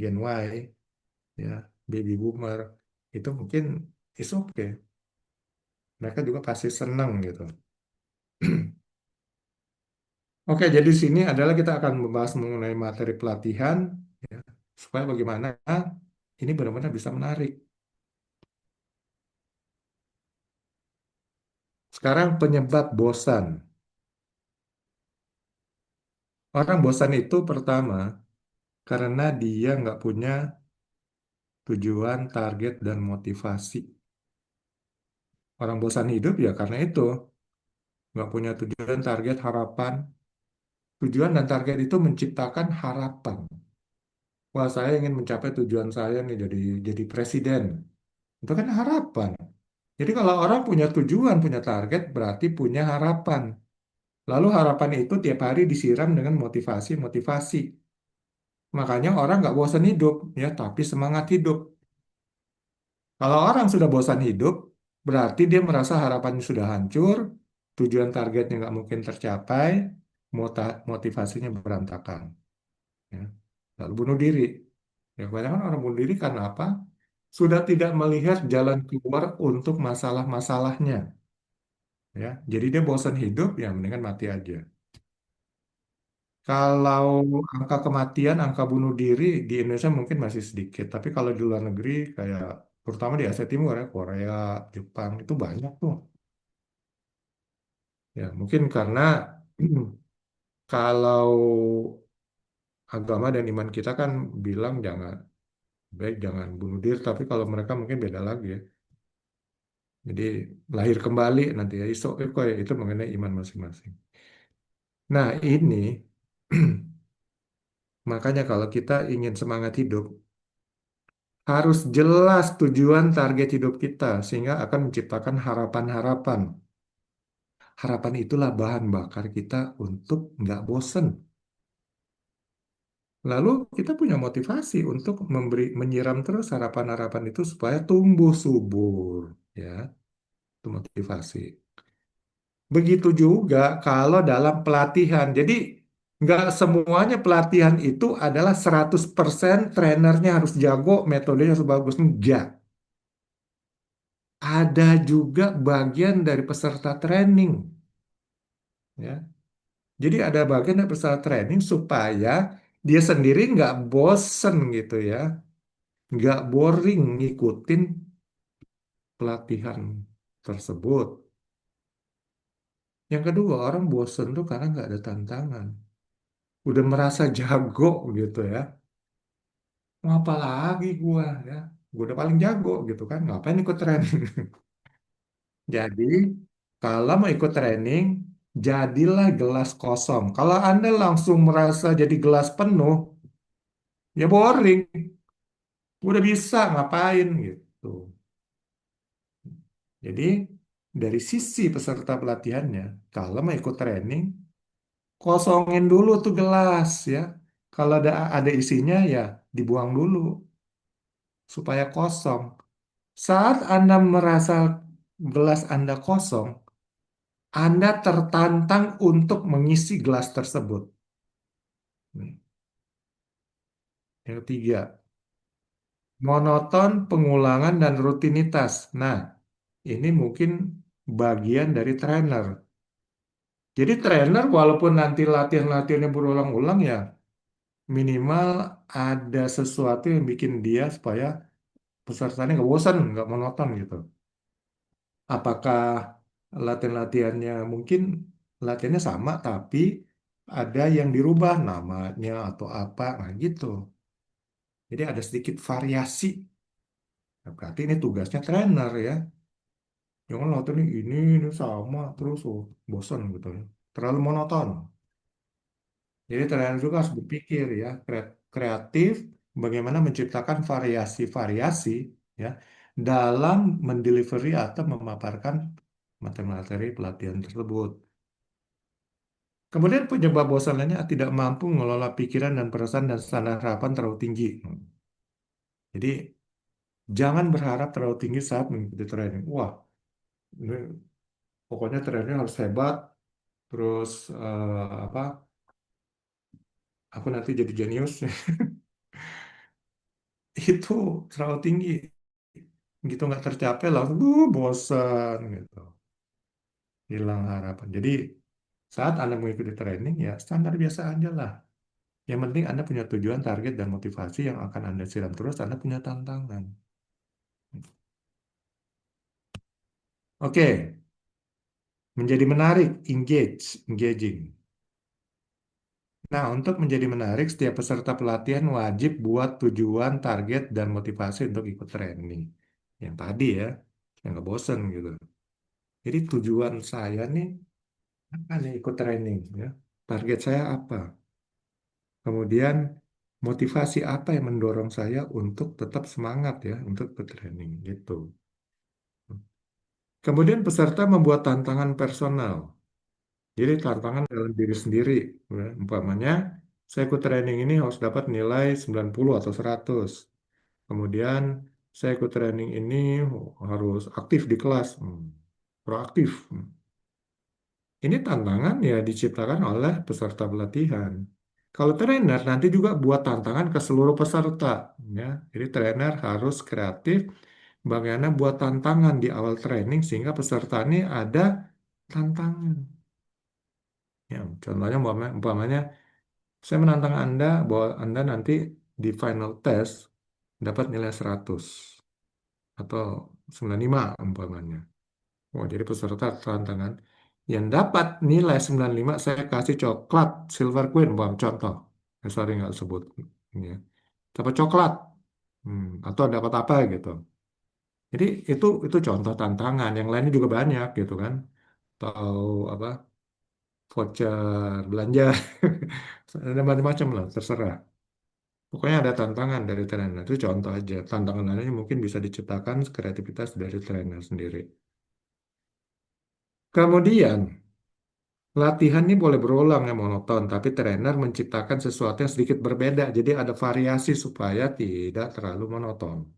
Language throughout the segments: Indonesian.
Gen Y, ya, baby boomer, itu mungkin is okay. Mereka juga pasti senang gitu. Oke, jadi di sini adalah kita akan membahas mengenai materi pelatihan, ya, supaya bagaimana ini benar-benar bisa menarik. Sekarang penyebab bosan. Orang bosan itu pertama karena dia nggak punya tujuan, target, dan motivasi. Orang bosan hidup ya karena itu nggak punya tujuan, target, harapan. Tujuan dan target itu menciptakan harapan. Wah, saya ingin mencapai tujuan saya nih jadi presiden. Itu kan harapan. Jadi kalau orang punya tujuan, punya target, berarti punya harapan. Lalu harapan itu tiap hari disiram dengan motivasi-motivasi. Makanya orang nggak bosan hidup, ya, tapi semangat hidup. Kalau orang sudah bosan hidup, berarti dia merasa harapannya sudah hancur, tujuan targetnya nggak mungkin tercapai, motivasinya berantakan. Ya. Lalu bunuh diri. Ya, kebanyakan orang bunuh diri karena apa? Sudah tidak melihat jalan keluar untuk masalah-masalahnya. Ya, jadi dia bosan hidup, ya mendingan mati aja. Kalau angka kematian, angka bunuh diri di Indonesia mungkin masih sedikit, tapi kalau di luar negeri kayak terutama di Asia Timur ya, Korea, Jepang itu banyak tuh. Ya, mungkin karena kalau agama dan iman kita kan bilang jangan baik jangan bunuh diri, tapi kalau mereka mungkin beda lagi ya. Jadi lahir kembali nanti ya itu mengenai iman masing-masing. Nah, ini makanya kalau kita ingin semangat hidup harus jelas tujuan target hidup kita sehingga akan menciptakan harapan-harapan. Harapan itulah bahan bakar kita untuk nggak bosen. Lalu kita punya motivasi untuk menyiram terus harapan-harapan itu supaya tumbuh subur, ya, itu motivasi. Begitu juga kalau dalam pelatihan. Jadi nggak semuanya pelatihan itu adalah 100% trainernya harus jago, metodenya harus bagus. Enggak. Ada juga bagian dari peserta training, ya. Jadi ada bagian dari peserta training supaya dia sendiri nggak bosen gitu ya, nggak boring ngikutin pelatihan tersebut. Yang kedua, orang bosen tuh karena nggak ada tantangan. Udah merasa jago gitu ya. Mau apa lagi gua ya? Gua udah paling jago gitu kan. Ngapain ikut training? Jadi, kalau mau ikut training, jadilah gelas kosong. Kalau Anda langsung merasa jadi gelas penuh, ya boring. Udah bisa ngapain gitu. Jadi dari sisi peserta pelatihannya, kalau mau ikut training, kosongin dulu tuh gelas ya. Kalau ada isinya ya dibuang dulu supaya kosong. Saat Anda merasa gelas Anda kosong, Anda tertantang untuk mengisi gelas tersebut. Nih, yang ketiga, monoton, pengulangan, dan rutinitas. Nah, ini mungkin bagian dari trainer. Jadi trainer walaupun nanti latihan-latihannya berulang-ulang ya minimal ada sesuatu yang bikin dia supaya pesertanya nggak bosan, nggak monoton gitu. Apakah latihan-latihannya mungkin latihannya sama tapi ada yang dirubah namanya atau apa, nah gitu. Jadi ada sedikit variasi. Nah, berarti ini tugasnya trainer ya. Jangan latihan ini sama terus bosan gitu ya. Terlalu monoton. Jadi trainer juga harus berpikir ya, kreatif, bagaimana menciptakan variasi-variasi ya dalam mendelivery atau memaparkan materi-materi pelatihan tersebut. Kemudian penyebab bosan lainnya tidak mampu mengelola pikiran dan perasaan dan standar harapan terlalu tinggi. Jadi jangan berharap terlalu tinggi saat mengikuti training. Wah, ini pokoknya trainingnya harus hebat, terus apa? Aku nanti jadi jenius. itu terlalu tinggi. Gitu nggak tercapai langsung bosan gitu. Hilang harapan. Jadi saat Anda mengikuti training ya standar biasa aja lah. Yang penting Anda punya tujuan, target, dan motivasi yang akan Anda siram terus. Anda punya tantangan. Oke, menjadi menarik, engaging. Nah, untuk menjadi menarik, setiap peserta pelatihan wajib buat tujuan, target, dan motivasi untuk ikut training. Yang tadi ya, yang nggak bosen gitu. Jadi tujuan saya nih, apa nih ikut training ya? Target saya apa? Kemudian motivasi apa yang mendorong saya untuk tetap semangat ya, untuk ikut training gitu. Kemudian peserta membuat tantangan personal. Jadi tantangan dalam diri sendiri. Ya. Umpamanya, saya ikut training ini harus dapat nilai 90 atau 100. Kemudian saya ikut training ini harus aktif di kelas. Proaktif. Ini tantangan ya diciptakan oleh peserta pelatihan. Kalau trainer nanti juga buat tantangan ke seluruh peserta. Ya. Jadi trainer harus kreatif bagaimana buat tantangan di awal training sehingga peserta ini ada tantangan. Ya, contohnya umpamanya saya menantang Anda bahwa Anda nanti di final test dapat nilai 100 atau 95 umpamanya. Oh, jadi peserta tantangan yang dapat nilai 95 saya kasih coklat Silver Queen, contoh. Sorry nggak sebut. Ya. Dapat coklat. Atau dapat apa gitu. Jadi itu contoh tantangan. Yang lainnya juga banyak gitu kan. Atau apa voucher belanja. Ada macam-macam lah, terserah. Pokoknya ada tantangan dari trainer. Itu contoh aja. Tantangan lainnya mungkin bisa diciptakan kreativitas dari trainer sendiri. Kemudian, latihan ini boleh berulang yang monoton, tapi trainer menciptakan sesuatu yang sedikit berbeda. Jadi ada variasi supaya tidak terlalu monoton.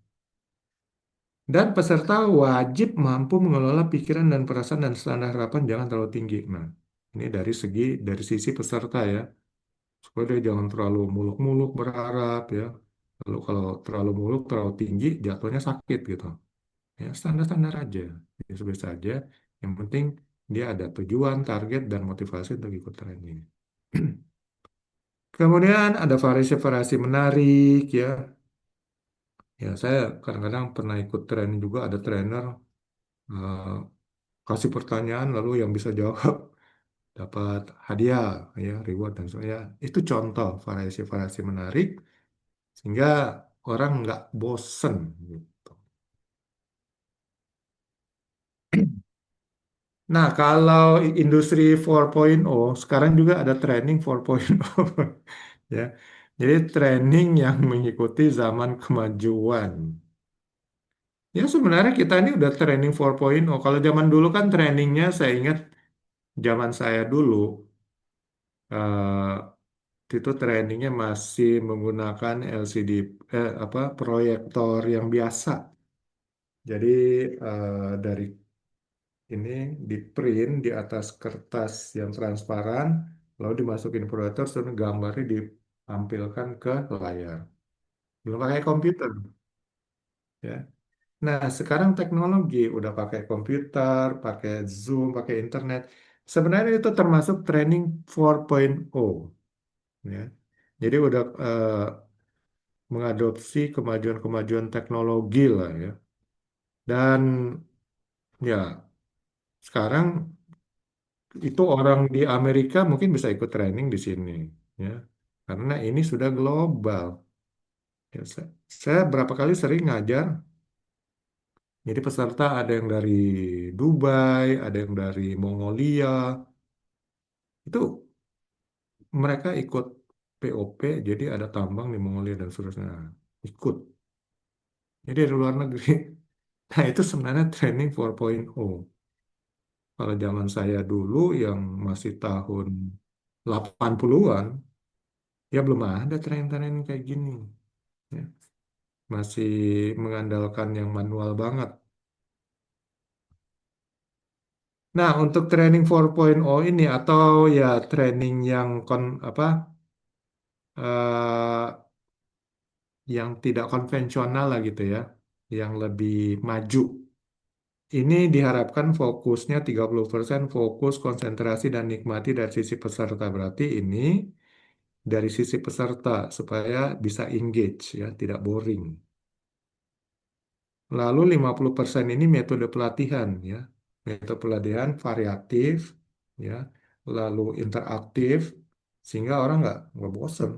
Dan peserta wajib mampu mengelola pikiran dan perasaan dan standar harapan jangan terlalu tinggi. Nah, ini dari sisi peserta ya. Supaya dia jangan terlalu muluk-muluk berharap ya. Lalu kalau terlalu muluk, terlalu tinggi, jatuhnya sakit gitu. Ya, standar-standar aja. Biasa-biasa aja. Yang penting dia ada tujuan, target, dan motivasi untuk ikut training. Kemudian ada variasi-variasi menarik ya. Ya, saya kadang-kadang pernah ikut training juga ada trainer eh, kasih pertanyaan lalu yang bisa jawab dapat hadiah ya, reward dan sebagainya. Itu contoh variasi-variasi menarik sehingga orang nggak bosen gitu. Nah, kalau industri 4.0 sekarang juga ada training 4.0 ya. Jadi training yang mengikuti zaman kemajuan. Ya sebenarnya kita ini udah training 4.0. Kalau zaman dulu kan trainingnya saya ingat zaman saya dulu itu trainingnya masih menggunakan LCD apa proyektor yang biasa. Jadi dari ini di print di atas kertas yang transparan, lalu dimasukin proyektor, terus gambarnya ditampilkan ke layar. Belum pakai komputer, ya. Nah, sekarang teknologi udah pakai komputer, pakai Zoom, pakai internet. Sebenarnya itu termasuk training 4.0, ya. Jadi udah mengadopsi kemajuan-kemajuan teknologi lah ya. Dan ya sekarang itu orang di Amerika mungkin bisa ikut training di sini, ya. Karena ini sudah global. Ya, saya berapa kali sering ngajar, jadi peserta ada yang dari Dubai, ada yang dari Mongolia, itu mereka ikut POP, jadi ada tambang di Mongolia dan seterusnya. Nah, ikut. Jadi dari luar negeri. Nah, itu sebenarnya training 4.0. Kalau zaman saya dulu yang masih tahun 80-an, ya belum ada training-training kayak gini. Ya. Masih mengandalkan yang manual banget. Nah, untuk training 4.0 ini atau ya training yang apa yang tidak konvensional lah gitu ya, yang lebih maju. Ini diharapkan fokusnya 30% fokus, konsentrasi, dan nikmati dari sisi peserta. Berarti ini dari sisi peserta supaya bisa engage ya, tidak boring. Lalu 50% ini metode pelatihan ya. Metode pelatihan variatif ya, lalu interaktif sehingga orang nggak bosen.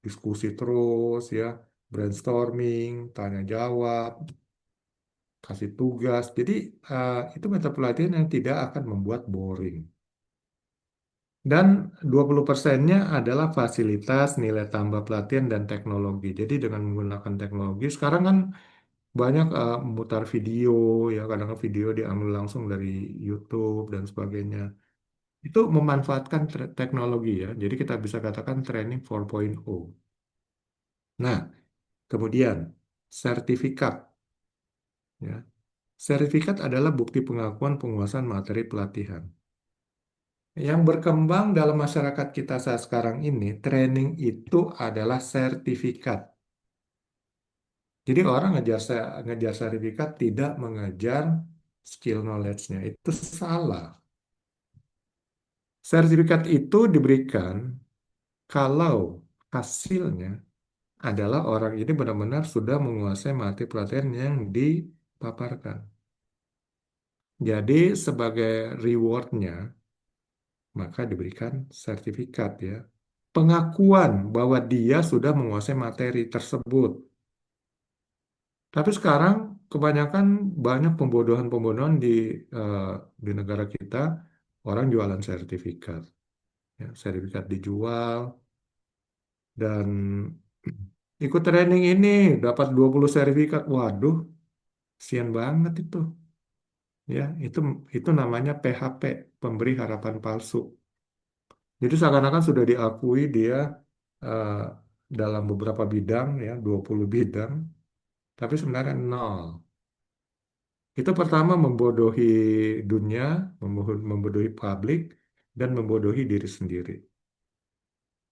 Diskusi terus ya, brainstorming, tanya jawab, kasih tugas. Jadi itu metode pelatihan yang tidak akan membuat boring. Dan 20%-nya adalah fasilitas, nilai tambah pelatihan, dan teknologi. Jadi dengan menggunakan teknologi, sekarang kan banyak memutar video, ya kadang video diambil langsung dari YouTube dan sebagainya. Itu memanfaatkan teknologi ya. Jadi kita bisa katakan training 4.0. Nah, kemudian sertifikat ya. Sertifikat adalah bukti pengakuan penguasaan materi pelatihan. Yang berkembang dalam masyarakat kita saat sekarang ini, training itu adalah sertifikat. Jadi orang ngejar sertifikat tidak mengejar skill knowledge-nya. Itu salah. Sertifikat itu diberikan kalau hasilnya adalah orang ini benar-benar sudah menguasai materi pelatihan yang dipaparkan. Jadi sebagai reward-nya, maka diberikan sertifikat ya. Pengakuan bahwa dia sudah menguasai materi tersebut. Tapi sekarang kebanyakan banyak pembodohan-pembodohan eh, di negara kita, orang jualan sertifikat. Ya, sertifikat dijual dan ikut training ini dapat 20 sertifikat. Waduh, sian banget itu. Ya, itu namanya PHP, pemberi harapan palsu. Jadi seakan-akan sudah diakui dia eh, dalam beberapa bidang ya, 20 bidang, tapi sebenarnya nol. Itu pertama membodohi dunia, membodohi publik, dan membodohi diri sendiri.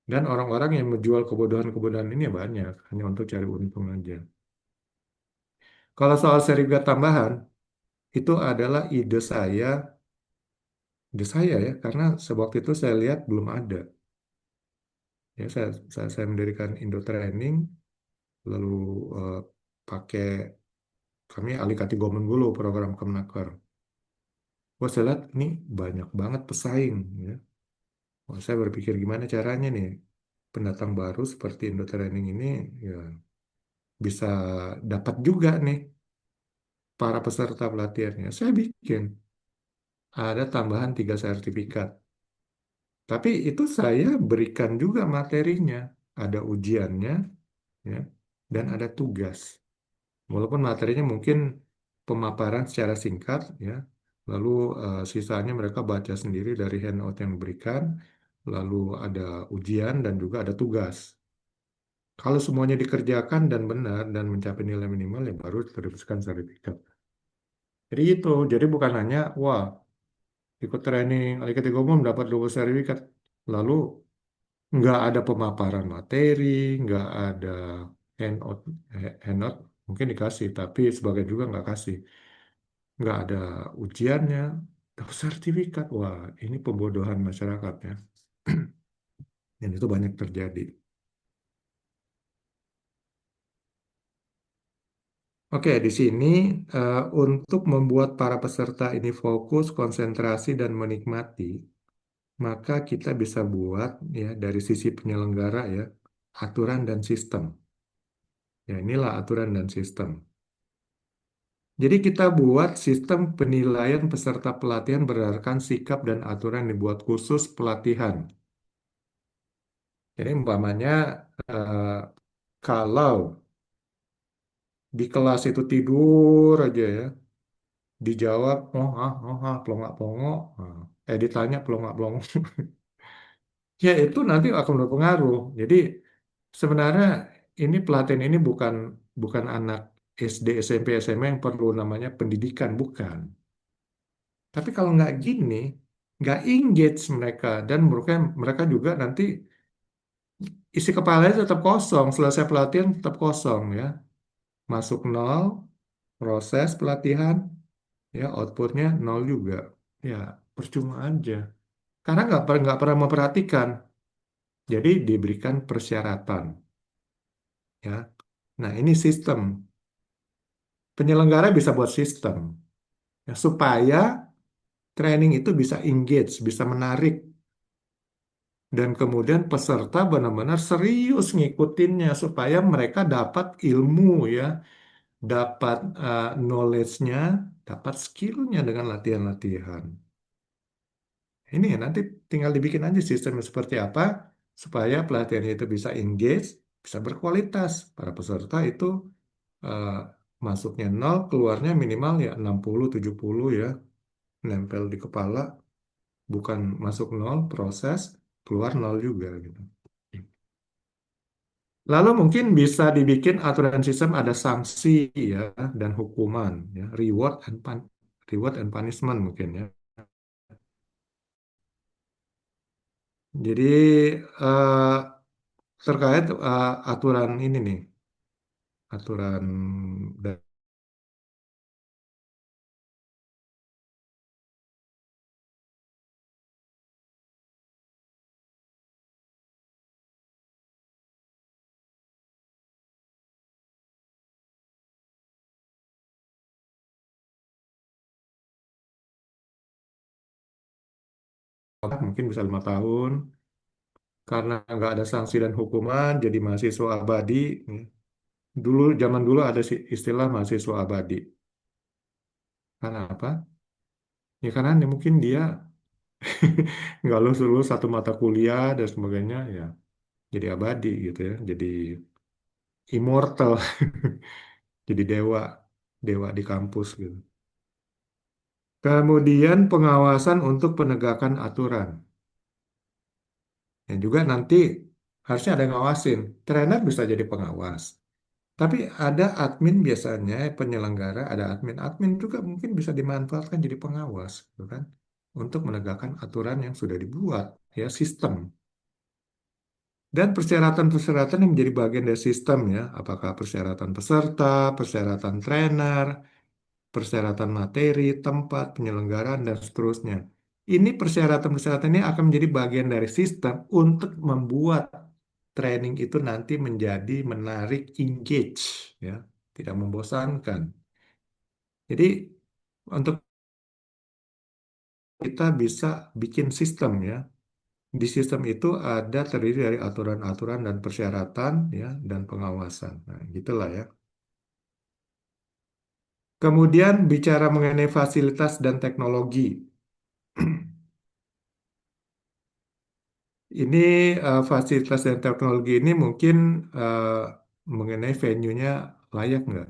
Dan orang-orang yang menjual kebodohan-kebodohan ini ya banyak, hanya untuk cari untung aja. Kalau soal sertifikat tambahan, itu adalah ide saya ya, karena sewaktu itu saya lihat belum ada. Ya, saya mendirikan Indo Training, lalu eh, pakai kami alih kati Gomen dulu program Kemnaker. Wah, saya lihat ini banyak banget pesaing. Ya. Wah, saya berpikir gimana caranya nih pendatang baru seperti Indo Training ini ya bisa dapat juga nih para peserta pelatihannya. Saya bikin ada tambahan 3 sertifikat. Tapi itu saya berikan juga materinya. Ada ujiannya ya, dan ada tugas. Walaupun materinya mungkin pemaparan secara singkat ya, lalu sisanya mereka baca sendiri dari handout yang diberikan, lalu ada ujian dan juga ada tugas. Kalau semuanya dikerjakan dan benar dan mencapai nilai minimal ya baru diterbitkan sertifikat. Jadi itu, jadi bukan hanya wah ikut training ikut umum dapat 20 sertifikat, lalu nggak ada pemaparan materi, nggak ada handout, handout mungkin dikasih, tapi sebagian juga nggak kasih. Nggak ada ujiannya, dapat sertifikat. Wah, ini pembodohan masyarakat ya. Dan itu banyak terjadi. Oke, di sini untuk membuat para peserta ini fokus, konsentrasi, dan menikmati, maka kita bisa buat ya dari sisi penyelenggara ya aturan dan sistem. Ya, inilah aturan dan sistem. Jadi kita buat sistem penilaian peserta pelatihan berdasarkan sikap dan aturan yang dibuat khusus pelatihan. Jadi umpamanya eh, kalau di kelas itu tidur aja ya, dijawab pelongak pelongok, ditanya pelongak pelongok, ya itu nanti akan berpengaruh. Jadi sebenarnya ini pelatihan ini bukan bukan anak SD, SMP, SMA yang perlu namanya pendidikan, bukan. Tapi kalau nggak gini, nggak engage mereka dan mereka juga nanti isi kepalanya tetap kosong, selesai pelatihan tetap kosong ya. Masuk nol, proses pelatihan, ya outputnya nol juga. Ya percuma aja. Karena nggak pernah memperhatikan. Jadi diberikan persyaratan ya. Nah ini sistem. Penyelenggara bisa buat sistem ya, supaya training itu bisa engage, bisa menarik. Dan kemudian peserta benar-benar serius ngikutinnya supaya mereka dapat ilmu ya, dapat knowledge-nya, dapat skill-nya dengan latihan-latihan. Ini ya, nanti tinggal dibikin aja sistemnya seperti apa supaya pelatihan itu bisa engage, bisa berkualitas. Para peserta itu eh, masuknya nol, keluarnya minimal ya 60, 70 ya, nempel di kepala, bukan masuk nol, proses, keluar nol juga gitu. Lalu mungkin bisa dibikin aturan sistem ada sanksi ya dan hukuman ya, reward and punishment mungkin ya. Jadi eh, terkait aturan ini nih, aturan mungkin bisa 5 tahun karena nggak ada sanksi dan hukuman jadi mahasiswa abadi. Dulu zaman dulu ada istilah mahasiswa abadi. Karena apa? Ya karena mungkin dia nggak lulus lulus satu mata kuliah dan sebagainya ya jadi abadi gitu ya jadi immortal jadi dewa dewa di kampus gitu. Kemudian pengawasan untuk penegakan aturan yang juga nanti harusnya ada yang ngawasin. Trainer bisa jadi pengawas. Tapi ada admin biasanya penyelenggara ada admin juga mungkin bisa dimanfaatkan jadi pengawas gitu kan untuk menegakkan aturan yang sudah dibuat ya sistem. Dan persyaratan-persyaratan yang menjadi bagian dari sistem ya, apakah persyaratan peserta, persyaratan trainer, persyaratan materi, tempat, penyelenggaraan, dan seterusnya. Ini persyaratan-persyaratan ini akan menjadi bagian dari sistem untuk membuat training itu nanti menjadi menarik, engage, ya, tidak membosankan. Jadi untuk kita bisa bikin sistem ya. Di sistem itu ada terdiri dari aturan-aturan dan persyaratan ya dan pengawasan. Nah, gitulah ya. Kemudian bicara mengenai fasilitas dan teknologi. Ini fasilitas dan teknologi ini mungkin eh, mengenai venue-nya layak nggak?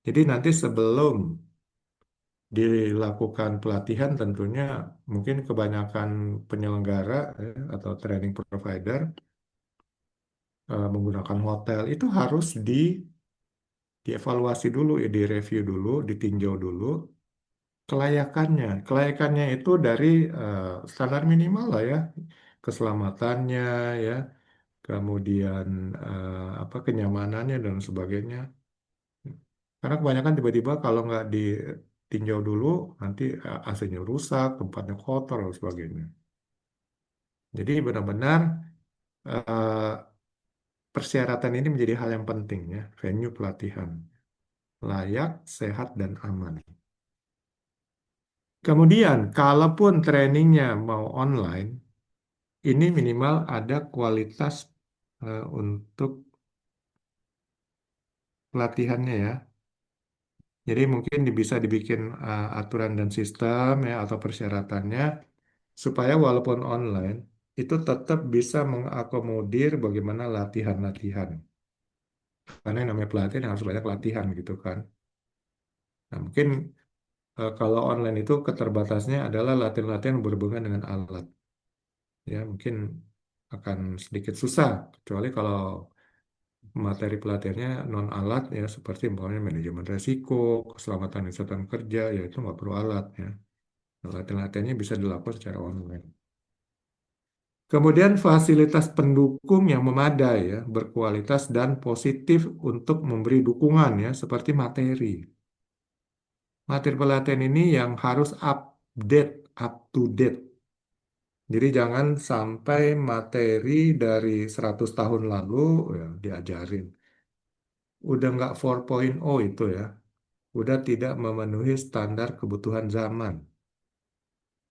Jadi nanti sebelum dilakukan pelatihan tentunya mungkin kebanyakan penyelenggara atau training provider menggunakan hotel itu harus dievaluasi dulu, ya, direview dulu, ditinjau dulu kelayakannya. Kelayakannya itu dari eh, standar minimal lah ya, keselamatannya ya, kemudian apa kenyamanannya dan sebagainya. Karena kebanyakan tiba-tiba kalau nggak ditinjau dulu, nanti AC-nya rusak, tempatnya kotor dan sebagainya. Jadi benar-benar eh, persyaratan ini menjadi hal yang penting ya, venue pelatihan layak, sehat dan aman. Kemudian, kalaupun trainingnya mau online, ini minimal ada kualitas untuk pelatihannya ya. Jadi mungkin bisa dibikin aturan dan sistem ya atau persyaratannya supaya walaupun online itu tetap bisa mengakomodir bagaimana latihan-latihan. Karena yang namanya pelatihan harus banyak latihan gitu kan. Nah mungkin kalau online itu keterbatasnya adalah latihan-latihan yang berhubungan dengan alat. Ya mungkin akan sedikit susah kecuali kalau materi pelatihannya non alat ya seperti umpamanya manajemen resiko, keselamatan dan kesehatan kerja ya itu nggak perlu alat ya. Latihan-latihannya bisa dilakukan secara online. Kemudian fasilitas pendukung yang memadai ya, berkualitas dan positif untuk memberi dukungan ya, seperti materi. Materi pelatihan ini yang harus update, up to date. Jadi jangan sampai materi dari 100 tahun lalu ya, diajarin. Udah nggak 4.0 itu ya. Udah tidak memenuhi standar kebutuhan zaman.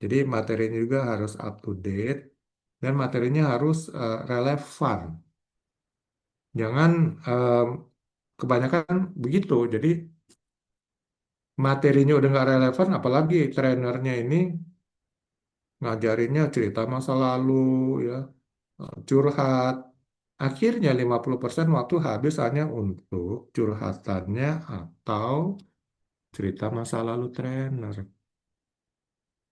Jadi materinya juga harus up to date dan materinya harus relevan. Jangan kebanyakan begitu. Jadi materinya udah nggak relevan, apalagi trainernya ini ngajarinnya cerita masa lalu, ya, curhat. Akhirnya 50% waktu habis hanya untuk curhatannya atau cerita masa lalu trainer.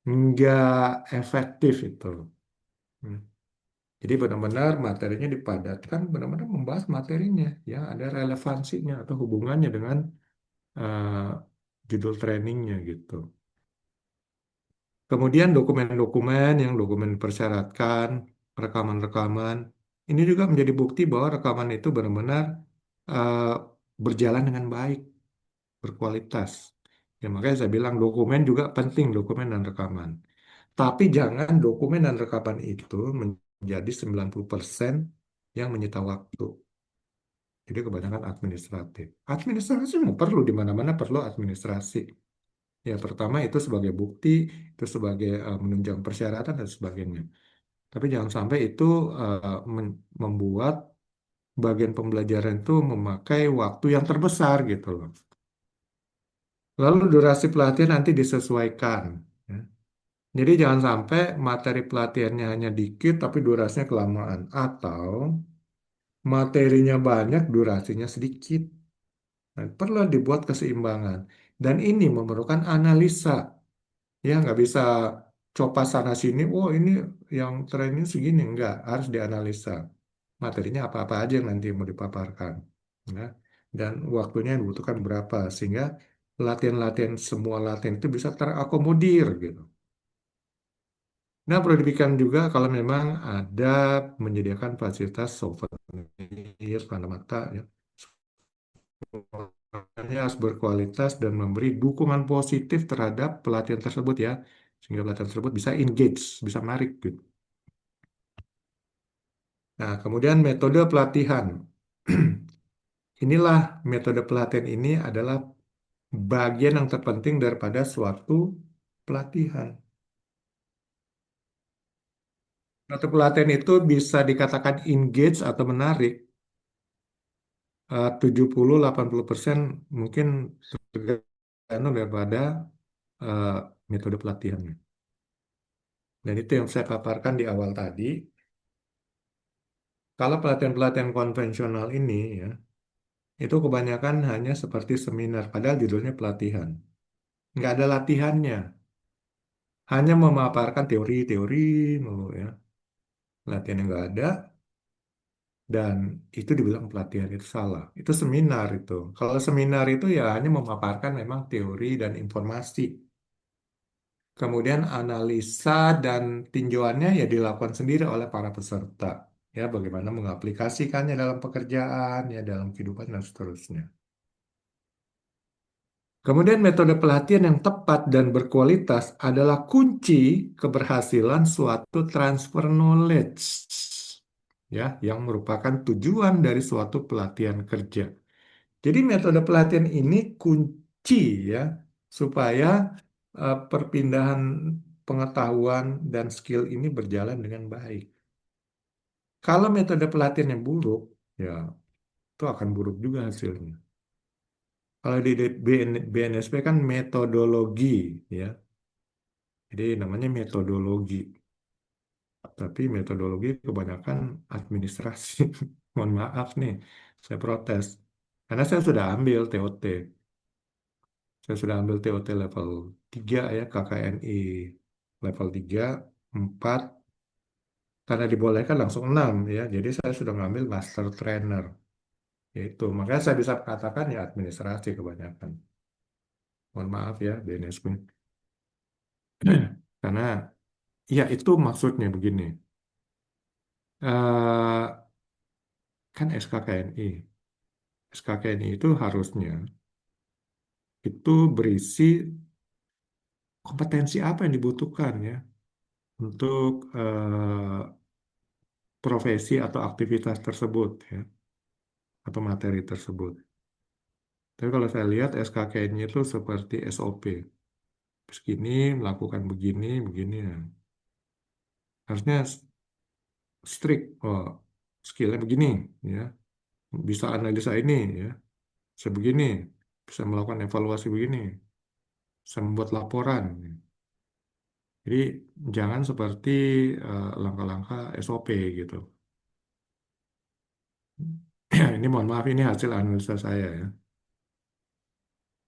Nggak efektif itu. Hmm. Jadi benar-benar materinya dipadatkan, benar-benar membahas materinya, ya ada relevansinya atau hubungannya dengan eh, judul trainingnya gitu. Kemudian dokumen-dokumen yang dokumen persyaratkan, rekaman-rekaman, ini juga menjadi bukti bahwa rekaman itu benar-benar eh, berjalan dengan baik, berkualitas. Ya makanya saya bilang dokumen juga penting, dokumen dan rekaman. Tapi jangan dokumen dan rekaman itu menjadi 90% yang menyita waktu. Jadi kebanyakan administratif. Administrasi perlu di mana-mana perlu administrasi. Ya, pertama itu sebagai bukti, itu sebagai menunjang persyaratan dan sebagainya. Tapi jangan sampai itu membuat bagian pembelajaran itu memakai waktu yang terbesar gitu loh. Lalu durasi pelatihan nanti disesuaikan. Ya. Jadi jangan sampai materi pelatihannya hanya dikit tapi durasinya kelamaan. Atau materinya banyak, durasinya sedikit. Nah, perlu dibuat keseimbangan. Dan ini memerlukan analisa. Ya, nggak bisa copas sana sini. Oh, ini yang training segini. Nggak, harus dianalisa. Materinya apa-apa aja yang nanti mau dipaparkan. Ya. Dan waktunya yang dibutuhkan berapa. Sehingga latihan-latihan, semua latihan itu bisa terakomodir gitu. Nah, perlu dipikirkan juga kalau memang ada menyediakan fasilitas souvenir, tanda mata, ya. Semuanya harus berkualitas dan memberi dukungan positif terhadap pelatihan tersebut ya, sehingga pelatihan tersebut bisa engage, bisa menarik gitu. Nah, kemudian metode pelatihan. Inilah metode pelatihan ini adalah bagian yang terpenting daripada suatu pelatihan. Suatu pelatihan itu bisa dikatakan engage atau menarik 70-80% mungkin tergantung daripada eh, metode pelatihannya. Dan itu yang saya paparkan di awal tadi. Kalau pelatihan-pelatihan konvensional ini ya, itu kebanyakan hanya seperti seminar, padahal judulnya pelatihan. Nggak ada latihannya, hanya memaparkan teori-teori mulu ya. Latihan yang nggak ada, dan itu dibilang pelatihan itu salah. Itu seminar itu. Kalau seminar itu ya hanya memaparkan memang teori dan informasi. Kemudian analisa dan tinjauannya ya dilakukan sendiri oleh para peserta. Ya, bagaimana mengaplikasikannya dalam pekerjaan, ya dalam kehidupan dan seterusnya. Kemudian metode pelatihan yang tepat dan berkualitas adalah kunci keberhasilan suatu transfer knowledge, ya, yang merupakan tujuan dari suatu pelatihan kerja. Jadi metode pelatihan ini kunci ya supaya perpindahan pengetahuan dan skill ini berjalan dengan baik. Kalau metode pelatihan yang buruk, ya itu akan buruk juga hasilnya. Kalau di BNSP kan metodologi, ya. Jadi namanya metodologi. Tapi metodologi kebanyakan administrasi. Mohon maaf nih, saya protes. Karena saya sudah ambil TOT. Saya sudah ambil TOT level 3 ya, KKNI level 3, 4, karena dibolehkan langsung 6 ya. Jadi saya sudah ngambil master trainer. Itu. Makanya saya bisa katakan ya administrasi kebanyakan. Mohon maaf ya, BNSP. Karena ya itu maksudnya begini. eh, kan SKKNI. SKKNI itu harusnya itu berisi kompetensi apa yang dibutuhkan ya untuk profesi atau aktivitas tersebut ya atau materi tersebut. Tapi kalau saya lihat SKKN-nya itu seperti SOP. Begini, melakukan begini, begini. Ya. Harusnya strict. Oh, skillnya begini, ya. Bisa analisa ini, ya. Bisa begini, bisa melakukan evaluasi begini, bisa membuat laporan. Jadi jangan seperti langkah-langkah SOP gitu. Ini mohon maaf, ini hasil analisa saya ya.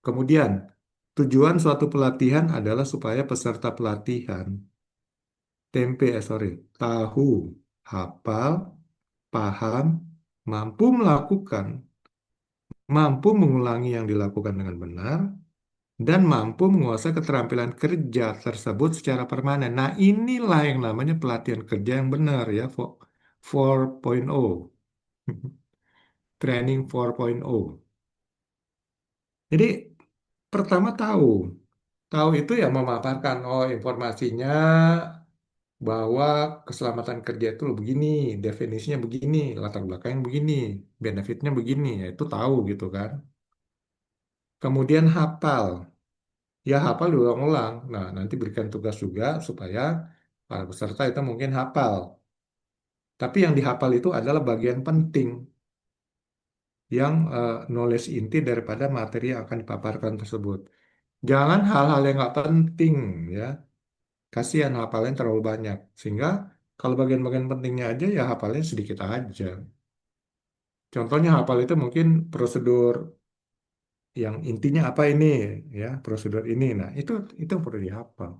Kemudian, tujuan suatu pelatihan adalah supaya peserta pelatihan tahu, hafal, paham, mampu melakukan, mampu mengulangi yang dilakukan dengan benar, dan mampu menguasai keterampilan kerja tersebut secara permanen. Nah, inilah yang namanya pelatihan kerja yang benar ya, 4.0. Training 4.0. Jadi, pertama tahu. Tahu itu ya memaparkan, oh informasinya bahwa keselamatan kerja itu begini, definisinya begini, latar belakangnya begini, benefitnya begini, ya itu tahu gitu kan. Kemudian hafal, ya hafal diulang-ulang. Nah, nanti berikan tugas juga supaya para peserta itu mungkin hafal. Tapi yang dihafal itu adalah bagian penting yang knowledge inti daripada materi yang akan dipaparkan tersebut. Jangan hal-hal yang nggak penting ya. Kasihan hafalnya terlalu banyak. Sehingga kalau bagian-bagian pentingnya aja ya hafalnya sedikit aja. Contohnya hafal itu mungkin prosedur yang intinya apa ini ya, prosedur ini. Nah, itu yang perlu dihafal.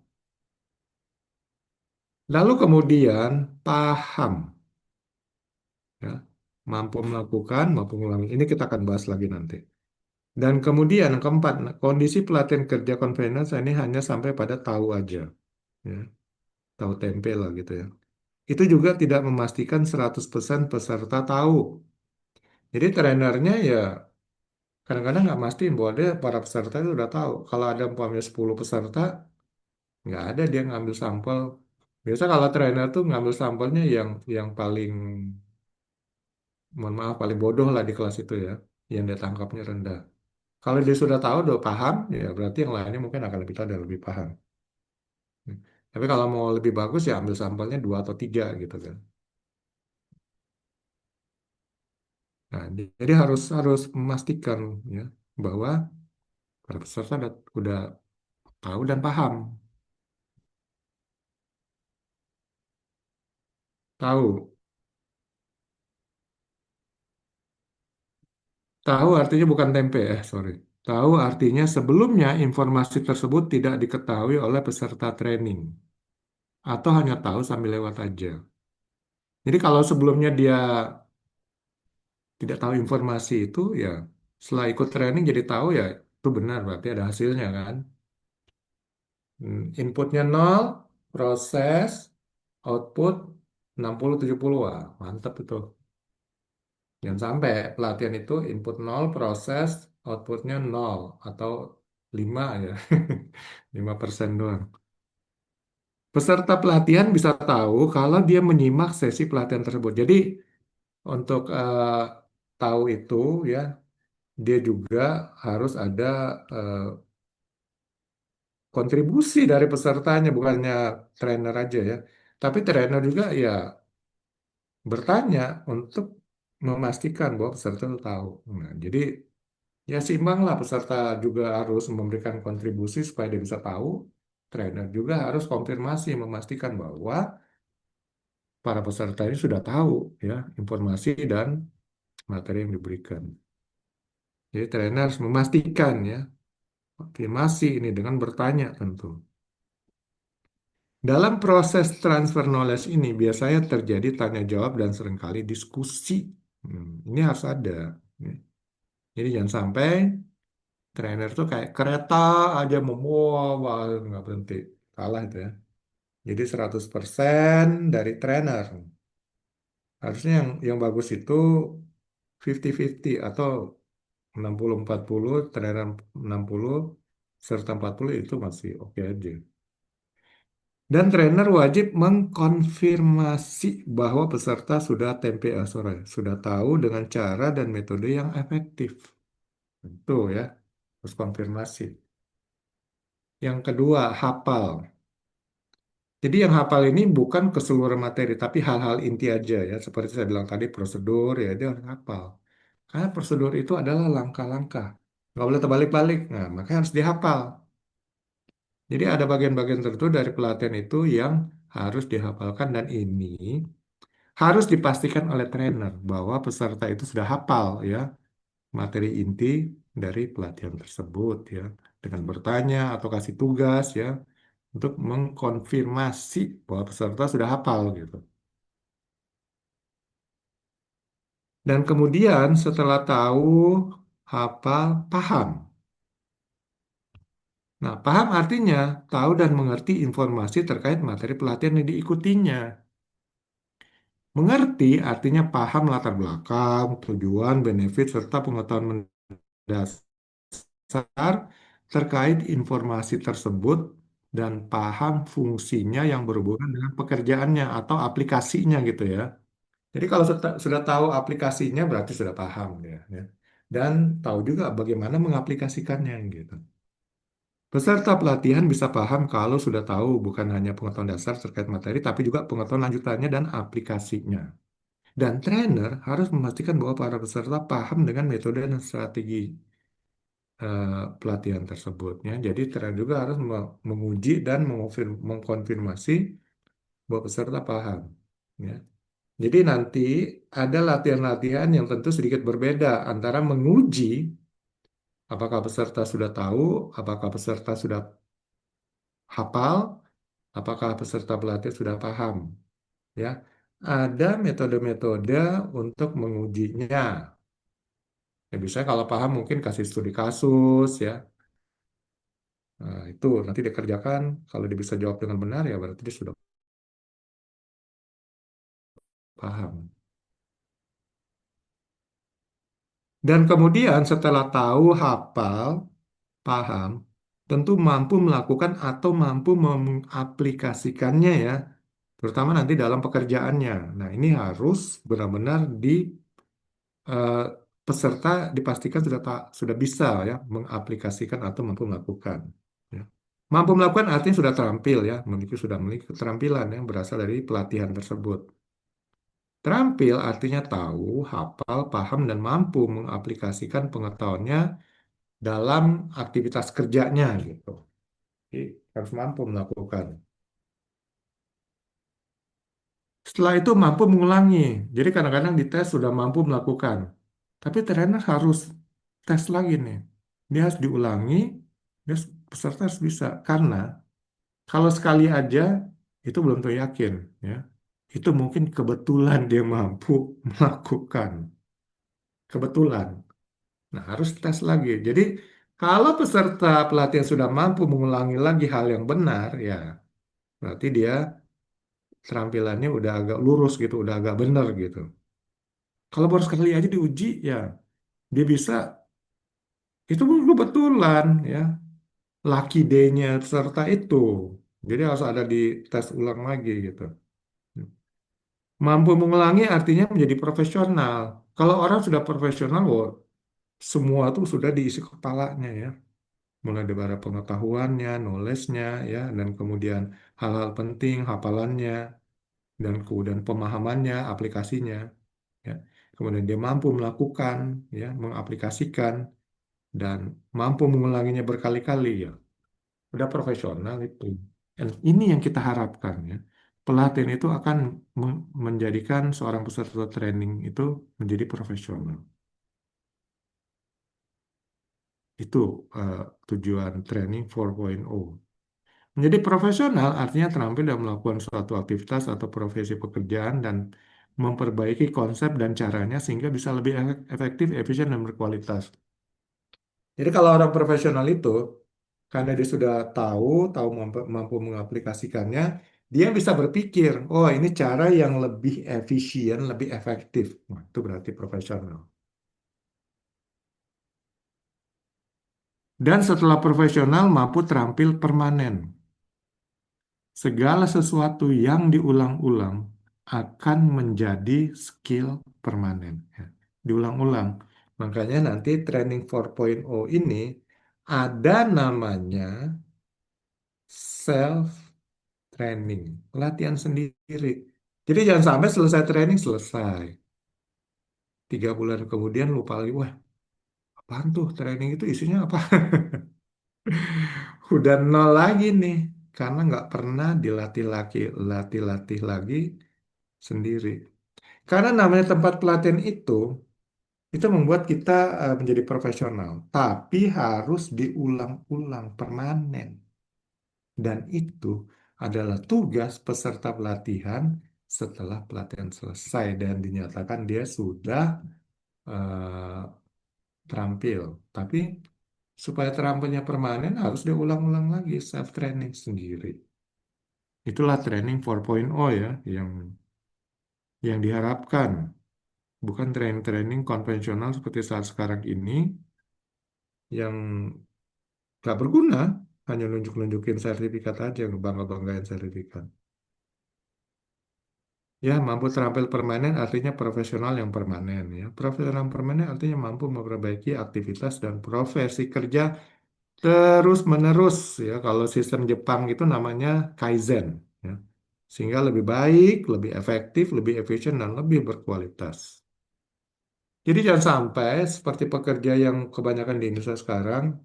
Lalu kemudian paham ya, mampu melakukan, mampu mengulangi. Ini kita akan bahas lagi nanti. Dan kemudian yang keempat, nah, kondisi pelatihan kerja convenience ini hanya sampai pada tahu aja ya, tahu tempe lah gitu ya. Itu juga tidak memastikan 100% peserta tahu. Jadi trainernya ya kadang-kadang nggak mastiin bahwa dia para peserta itu udah tahu. Kalau ada umpamanya 10 peserta, nggak ada dia ngambil sampel. Biasa kalau trainer tuh ngambil sampelnya yang paling, mohon maaf, paling bodoh lah di kelas itu ya, yang dia tangkapnya rendah. Kalau dia sudah tahu, udah paham, ya berarti yang lainnya mungkin akan lebih tahu dan lebih paham. Tapi kalau mau lebih bagus ya ambil sampelnya dua atau tiga gitu kan. Nah, jadi harus harus memastikan ya bahwa para peserta udah tahu dan paham. Tahu. Tahu artinya bukan tempe, sorry. Tahu artinya sebelumnya informasi tersebut tidak diketahui oleh peserta training atau hanya tahu sambil lewat aja. Jadi kalau sebelumnya dia tidak tahu informasi itu ya setelah ikut training jadi tahu ya itu benar berarti ada hasilnya kan. Inputnya nol, proses, output 60-70. Wah, mantap itu. Jangan sampai pelatihan itu input nol, proses, outputnya nol atau 5 ya. 5% doang. Peserta pelatihan bisa tahu kalau dia menyimak sesi pelatihan tersebut. Jadi untuk tahu itu ya, dia juga harus ada eh, kontribusi dari pesertanya, bukannya trainer aja ya. Tapi trainer juga ya bertanya untuk memastikan bahwa peserta itu tahu. Nah, jadi ya seimbang lah, peserta juga harus memberikan kontribusi supaya dia bisa tahu. Trainer juga harus konfirmasi memastikan bahwa para peserta ini sudah tahu ya informasi dan materi yang diberikan. Jadi trainer harus memastikan ya konfirmasi ini dengan bertanya tentu. Dalam proses transfer knowledge ini biasanya terjadi tanya jawab dan seringkali diskusi. Ini harus ada. Ya. Jadi jangan sampai trainer tuh kayak kereta aja memuah, nggak berhenti. Salah itu ya. Jadi 100% dari trainer. Harusnya yang bagus itu 50-50 atau 60-40, trainer 60, serta 40 itu masih oke aja. Dan trainer wajib mengkonfirmasi bahwa peserta sudah sudah tahu dengan cara dan metode yang efektif. Itu ya, harus konfirmasi. Yang kedua, hafal. Jadi yang hafal ini bukan keseluruhan materi, tapi hal-hal inti aja ya. Seperti saya bilang tadi, prosedur ya, dia harus hafal. Karena prosedur itu adalah langkah-langkah. Nggak boleh terbalik-balik. Nah, makanya harus dihafal. Jadi ada bagian-bagian tertentu dari pelatihan itu yang harus dihafalkan dan ini harus dipastikan oleh trainer bahwa peserta itu sudah hafal ya materi inti dari pelatihan tersebut ya dengan bertanya atau kasih tugas ya untuk mengkonfirmasi bahwa peserta sudah hafal gitu. Dan kemudian setelah tahu, hafal, paham. Nah, paham artinya tahu dan mengerti informasi terkait materi pelatihan yang diikutinya. Mengerti artinya paham latar belakang, tujuan, benefit, serta pengetahuan mendasar terkait informasi tersebut dan paham fungsinya yang berhubungan dengan pekerjaannya atau aplikasinya gitu ya. Jadi kalau sudah tahu aplikasinya berarti sudah paham ya. Dan tahu juga bagaimana mengaplikasikannya gitu. Peserta pelatihan bisa paham kalau sudah tahu bukan hanya pengetahuan dasar terkait materi, tapi juga pengetahuan lanjutannya dan aplikasinya. Dan trainer harus memastikan bahwa para peserta paham dengan metode dan strategi eh, pelatihan tersebutnya. Jadi trainer juga harus menguji dan mengkonfirmasi bahwa peserta paham. Ya. Jadi nanti ada latihan-latihan yang tentu sedikit berbeda antara menguji apakah peserta sudah tahu, apakah peserta sudah hafal, apakah peserta pelatihan sudah paham. Ya, ada metode-metode untuk mengujinya. Ya, biasanya kalau paham mungkin kasih studi kasus ya. Nah, itu nanti dikerjakan. Kalau dia bisa jawab dengan benar ya berarti dia sudah paham. Dan kemudian setelah tahu, hafal, paham, tentu mampu melakukan atau mampu mengaplikasikannya ya, terutama nanti dalam pekerjaannya. Nah, ini harus benar-benar eh, peserta dipastikan sudah bisa ya mengaplikasikan atau mampu melakukan. Ya. Mampu melakukan artinya sudah terampil ya, sudah memiliki keterampilan yang berasal dari pelatihan tersebut. Terampil artinya tahu, hafal, paham, dan mampu mengaplikasikan pengetahuannya dalam aktivitas kerjanya gitu. Jadi, harus mampu melakukan. Setelah itu mampu mengulangi. Jadi kadang-kadang di tes sudah mampu melakukan. Tapi trainer harus tes lagi nih. Dia harus diulangi, peserta harus bisa. Karena kalau sekali aja itu belum tentu yakin ya. Itu mungkin kebetulan dia mampu melakukan. Kebetulan. Nah, harus tes lagi. Jadi kalau peserta pelatihan sudah mampu mengulangi lagi hal yang benar, ya berarti dia keterampilannya udah agak lurus gitu, udah agak benar gitu. Kalau baru sekali aja diuji, ya dia bisa, itu kebetulan ya, lucky day-nya peserta itu. Jadi harus ada di tes ulang lagi gitu. Mampu mengulangi artinya menjadi profesional. Kalau orang sudah profesional, wah, semua tuh sudah diisi kepalanya ya. Mulai dari pengetahuannya, knowledge-nya ya, dan kemudian hal-hal penting, hafalannya, dan kemudian pemahamannya, aplikasinya. Ya. Kemudian dia mampu melakukan, ya, mengaplikasikan dan mampu mengulanginya berkali-kali ya. Udah profesional itu. Dan ini yang kita harapkan ya. Pelatihan itu akan menjadikan seorang peserta training itu menjadi profesional. Itu eh, tujuan training 4.0. Menjadi profesional artinya terampil dalam melakukan suatu aktivitas atau profesi pekerjaan dan memperbaiki konsep dan caranya sehingga bisa lebih efektif, efisien, dan berkualitas. Jadi kalau orang profesional itu, karena dia sudah tahu mampu mengaplikasikannya, Dia bisa berpikir, oh ini cara yang lebih efisien, lebih efektif. Nah, itu berarti profesional. Dan setelah profesional mampu terampil permanen. Segala sesuatu yang diulang-ulang akan menjadi skill permanen. Ya. Diulang-ulang. Makanya nanti training 4.0 ini ada namanya self training, latihan sendiri. Jadi jangan sampai selesai training selesai. 3 bulan kemudian lupa lagi, wah apaan tuh training itu isinya apa? Udah nol lagi nih, karena nggak pernah dilatih lagi, latih-latih lagi sendiri. Karena namanya tempat pelatihan itu membuat kita menjadi profesional, tapi harus diulang-ulang permanen. Dan itu adalah tugas peserta pelatihan setelah pelatihan selesai dan dinyatakan dia sudah eh, terampil. Tapi supaya terampilnya permanen harus diulang-ulang lagi self training sendiri. Itulah training 4.0 ya yang diharapkan, bukan training-training konvensional seperti saat sekarang ini yang gak berguna, hanya nunjuk-nunjukin sertifikat aja, ngebangga-banggain sertifikat. Ya, mampu terampil permanen artinya profesional yang permanen ya. Profesional yang permanen artinya mampu memperbaiki aktivitas dan profesi kerja terus-menerus ya. Kalau sistem Jepang itu namanya Kaizen ya. Sehingga lebih baik, lebih efektif, lebih efisien dan lebih berkualitas. Jadi jangan sampai seperti pekerja yang kebanyakan di Indonesia sekarang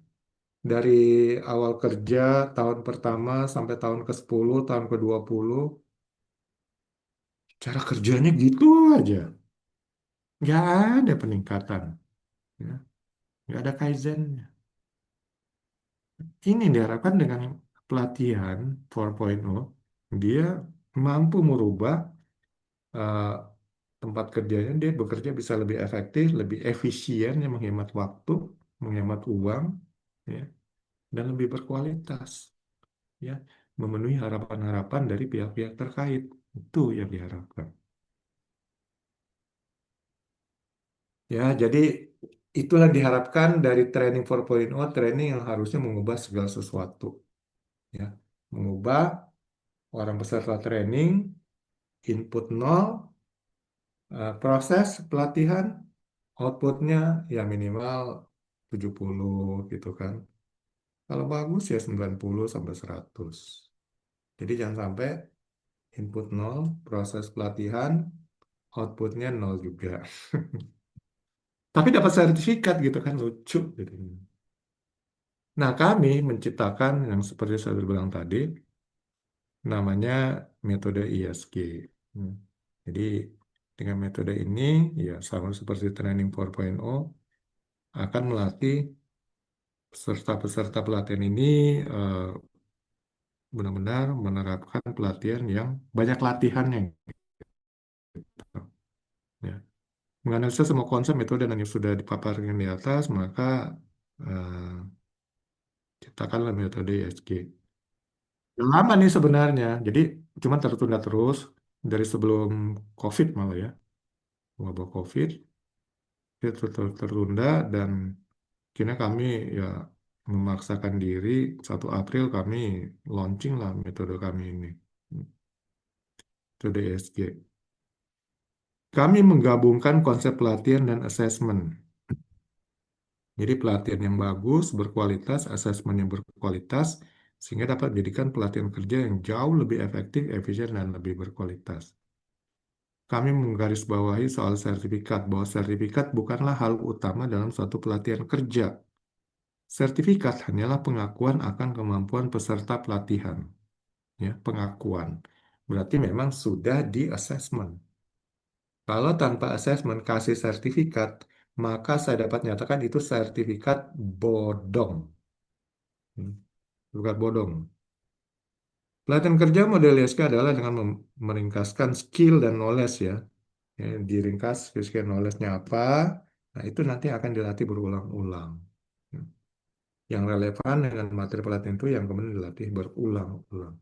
dari awal kerja tahun pertama sampai tahun ke-10, tahun ke-20, cara kerjanya gitu aja. Nggak ada peningkatan. Ya. Nggak ada kaizennya. Ini diharapkan dengan pelatihan 4.0, dia mampu merubah eh, tempat kerjanya, dia bekerja bisa lebih efektif, lebih efisien, yang menghemat waktu, menghemat uang, ya, dan lebih berkualitas, ya, memenuhi harapan-harapan dari pihak-pihak terkait. Itu yang diharapkan. Ya, jadi itulah diharapkan dari training 4.0, training yang harusnya mengubah segala sesuatu, ya, mengubah orang peserta training, input nol, proses pelatihan, outputnya ya minimal 70 gitu kan. Kalau bagus ya 90 sampai 100. Jadi jangan sampai input nol, proses pelatihan, outputnya nol juga. Tapi dapat sertifikat gitu kan, lucu gitu. Nah, kami menciptakan yang seperti saya bilang tadi, namanya metode ISG. Hmm. Jadi dengan metode ini ya sama seperti training 4.0 akan melatih peserta-peserta pelatihan ini eh, benar-benar menerapkan pelatihan yang banyak latihannya gitu, ya. Menganalisa semua konsep metode dan yang sudah dipaparkan di atas, maka eh, ciptakanlah metode ISG. Yang lama nih sebenarnya, jadi cuma tertunda terus dari sebelum COVID malah ya, wabah COVID itu tertunda dan kini kami ya memaksakan diri 1 April kami launching lah metode kami ini, metode ESG. Kami menggabungkan konsep pelatihan dan asesmen. Jadi pelatihan yang bagus, berkualitas, asesmen yang berkualitas, sehingga dapat dijadikan pelatihan kerja yang jauh lebih efektif, efisien, dan lebih berkualitas. Kami menggarisbawahi soal sertifikat, bahwa sertifikat bukanlah hal utama dalam suatu pelatihan kerja. Sertifikat hanyalah pengakuan akan kemampuan peserta pelatihan. Ya, pengakuan. Berarti memang sudah di assessment. Kalau tanpa asesmen kasih sertifikat, maka saya dapat nyatakan itu sertifikat bodong. Hmm, Sertifikat bodong. Pelatihan kerja model ISK adalah dengan meringkaskan skill dan knowledge ya. Ya, diringkas skill knowledge-nya apa, nah itu nanti akan dilatih berulang-ulang. Hmm. Yang relevan dengan materi pelatihan itu yang kemudian dilatih berulang-ulang.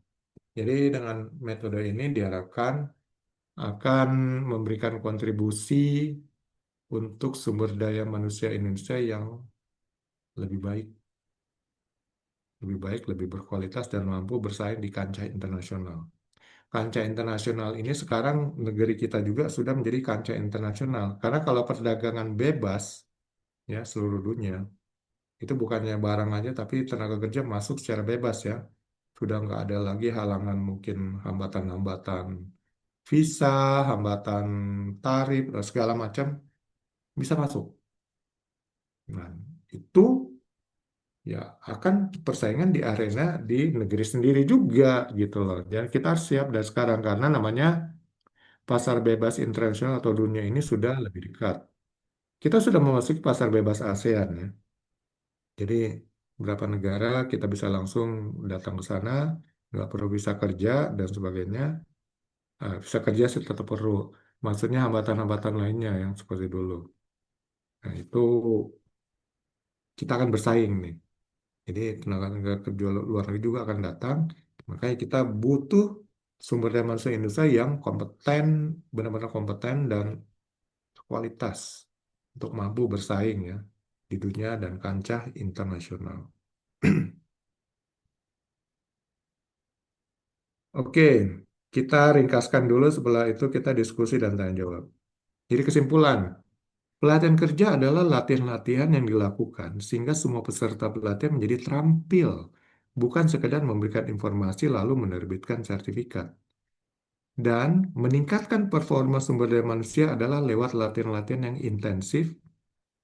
Jadi dengan metode ini diharapkan akan memberikan kontribusi untuk sumber daya manusia Indonesia yang lebih baik, lebih berkualitas dan mampu bersaing di kancah internasional. Kancah internasional ini sekarang negeri kita juga sudah menjadi kancah internasional. Karena kalau perdagangan bebas ya seluruh dunia itu bukannya barang aja tapi tenaga kerja masuk secara bebas ya. Sudah nggak ada lagi halangan mungkin hambatan-hambatan visa, hambatan tarif, segala macam bisa masuk. Nah, itu ya akan persaingan di arena di negeri sendiri juga gitu loh. Dan kita harus siap dari sekarang karena namanya pasar bebas internasional atau dunia ini sudah lebih dekat. Kita sudah memasuki pasar bebas ASEAN ya. Jadi beberapa negara kita bisa langsung datang ke sana, nggak perlu bisa kerja dan sebagainya. Bisa kerja sih tetap perlu. Maksudnya hambatan-hambatan lainnya yang seperti dulu. Nah itu kita akan bersaing nih. Jadi tenaga kerja luar negeri juga akan datang. Makanya kita butuh sumber daya manusia Indonesia yang kompeten, benar-benar kompeten dan kualitas untuk mampu bersaing ya di dunia dan kancah internasional. Oke, kita ringkaskan dulu setelah itu kita diskusi dan tanya jawab. Jadi kesimpulan, pelatihan kerja adalah latihan-latihan yang dilakukan sehingga semua peserta pelatihan menjadi terampil, bukan sekedar memberikan informasi lalu menerbitkan sertifikat. Dan meningkatkan performa sumber daya manusia adalah lewat latihan-latihan yang intensif,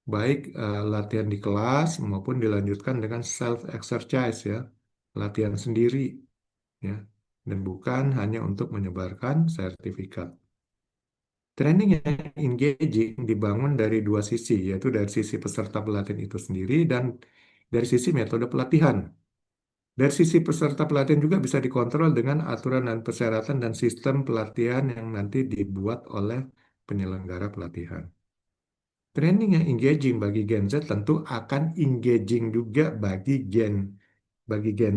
baik latihan di kelas maupun dilanjutkan dengan self exercise ya, latihan sendiri ya, dan bukan hanya untuk menyebarkan sertifikat. Training yang engaging dibangun dari dua sisi, yaitu dari sisi peserta pelatihan itu sendiri dan dari sisi metode pelatihan. Dari sisi peserta pelatihan juga bisa dikontrol dengan aturan dan persyaratan dan sistem pelatihan yang nanti dibuat oleh penyelenggara pelatihan. Training yang engaging bagi Gen Z tentu akan engaging juga bagi Gen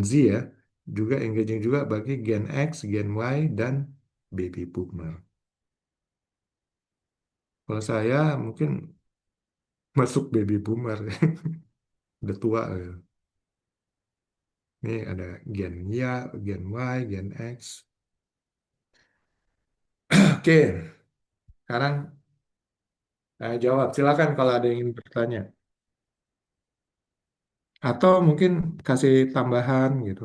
Z ya, juga engaging juga bagi Gen X, Gen Y dan baby boomer. Kalau saya mungkin masuk baby boomer, udah tua. Ya. Ini ada Gen Y, Gen Y, Gen X. Oke, sekarang saya jawab. Silakan kalau ada yang ingin bertanya. Atau mungkin kasih tambahan gitu,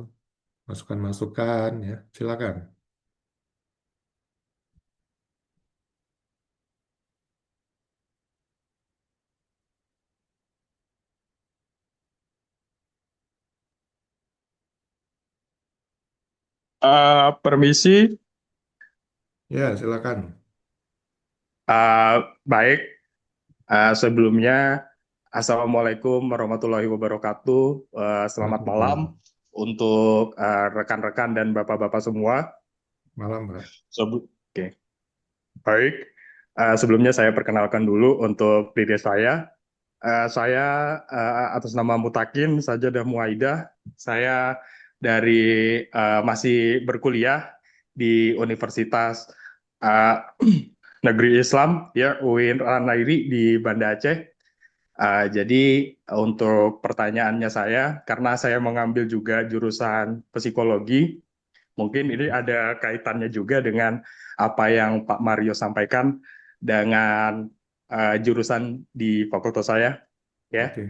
masukan-masukan ya. Silakan. Permisi, Ya, silakan. eh, baik. Sebelumnya, Assalamualaikum warahmatullahi wabarakatuh. Selamat malam Waalaikumsalam. untuk rekan-rekan dan bapak-bapak semua. Malam, Pak. Oke, baik. Sebelumnya saya perkenalkan dulu untuk diri saya. Saya atas nama Mutakin Sajadah Muaidah. Saya dari masih berkuliah di Universitas eh, Negeri Islam ya UIN Ranairi di Banda Aceh. Jadi untuk pertanyaannya saya, karena saya mengambil juga jurusan psikologi, mungkin ini ada kaitannya juga dengan apa yang Pak Mario sampaikan dengan jurusan di fakultas saya, ya. Oke,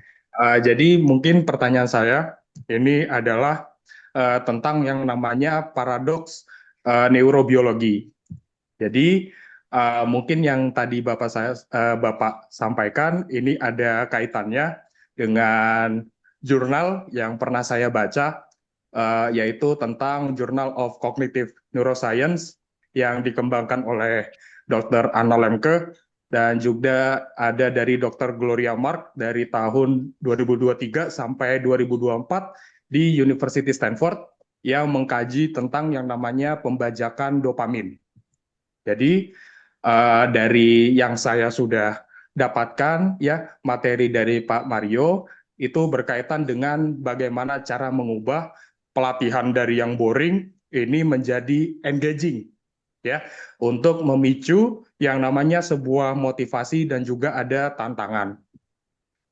Jadi mungkin pertanyaan saya ini adalah tentang yang namanya paradoks neurobiologi. Jadi mungkin yang tadi Bapak sampaikan ini ada kaitannya dengan jurnal yang pernah saya baca, yaitu tentang Journal of Cognitive Neuroscience yang dikembangkan oleh Dr. Anna Lemke dan juga ada dari Dr. Gloria Mark dari tahun 2023 sampai 2024 di University Stanford yang mengkaji tentang yang namanya pembajakan dopamin. Jadi dari yang saya sudah dapatkan ya materi dari Pak Mario itu berkaitan dengan bagaimana cara mengubah pelatihan dari yang boring ini menjadi engaging ya untuk memicu yang namanya sebuah motivasi dan juga ada tantangan. Hmm.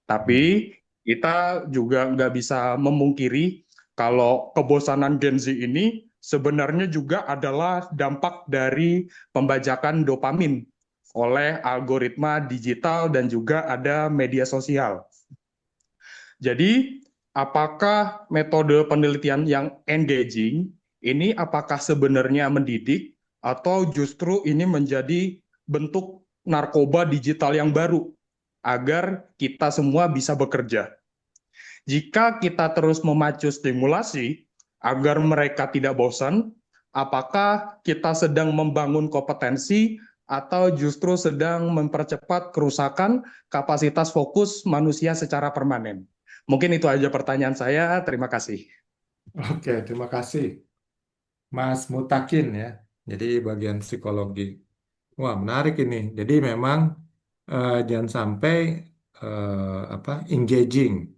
Tapi kita juga nggak bisa memungkiri kalau kebosanan Gen Z ini sebenarnya juga adalah dampak dari pembajakan dopamin oleh algoritma digital dan juga ada media sosial. Jadi, apakah metode penelitian yang engaging ini apakah sebenarnya mendidik atau justru ini menjadi bentuk narkoba digital yang baru agar kita semua bisa bekerja? Jika kita terus memacu stimulasi agar mereka tidak bosan, apakah kita sedang membangun kompetensi atau justru sedang mempercepat kerusakan kapasitas fokus manusia secara permanen? Mungkin itu aja pertanyaan saya. Terima kasih. Oke, terima kasih Mas Mutakin ya. Jadi bagian psikologi. Wah, menarik ini. Jadi memang jangan sampai engaging,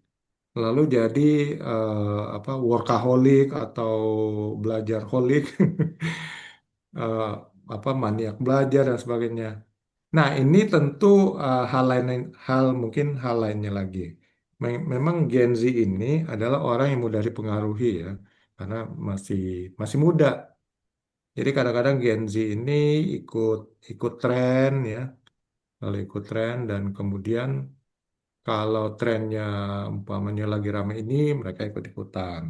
lalu jadi apa workaholic atau belajar holik, eh, apa maniak belajar dan sebagainya. Nah, ini tentu hal lain, mungkin hal lainnya lagi. Memang Gen Z ini adalah orang yang mudah dipengaruhi ya, karena masih masih muda. Jadi kadang-kadang Gen Z ini ikut ikut tren ya, lalu ikut tren dan kemudian kalau trennya umpamanya lagi rame ini, mereka ikut-ikutan.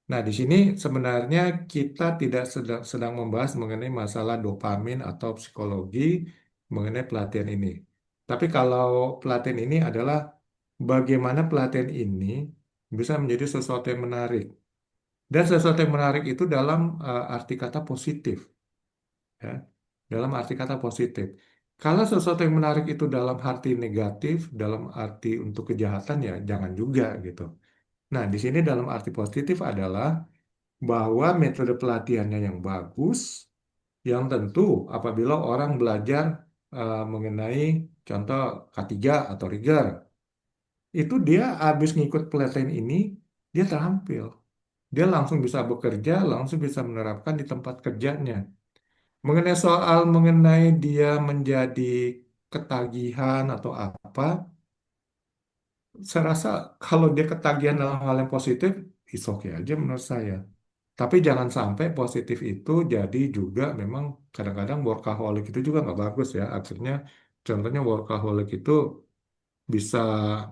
Nah, di sini sebenarnya kita tidak sedang membahas mengenai masalah dopamin atau psikologi mengenai pelatihan ini. Tapi kalau pelatihan ini adalah bagaimana pelatihan ini bisa menjadi sesuatu yang menarik. Dan sesuatu yang menarik itu dalam arti kata positif, ya. Dalam arti kata positif. Kalau sesuatu yang menarik itu dalam arti negatif, dalam arti untuk kejahatan ya jangan juga gitu. Nah, di sini dalam arti positif adalah bahwa metode pelatihannya yang bagus, yang tentu apabila orang belajar mengenai contoh K3 atau Rigor, itu dia habis ngikut pelatihan ini, dia terampil. Dia langsung bisa bekerja, langsung bisa menerapkan di tempat kerjanya. Mengenai dia menjadi ketagihan atau apa, saya rasa kalau dia ketagihan dalam hal yang positif, is okay aja menurut saya. Tapi jangan sampai positif itu jadi juga memang kadang-kadang workaholic itu juga nggak bagus ya. Akhirnya contohnya workaholic itu bisa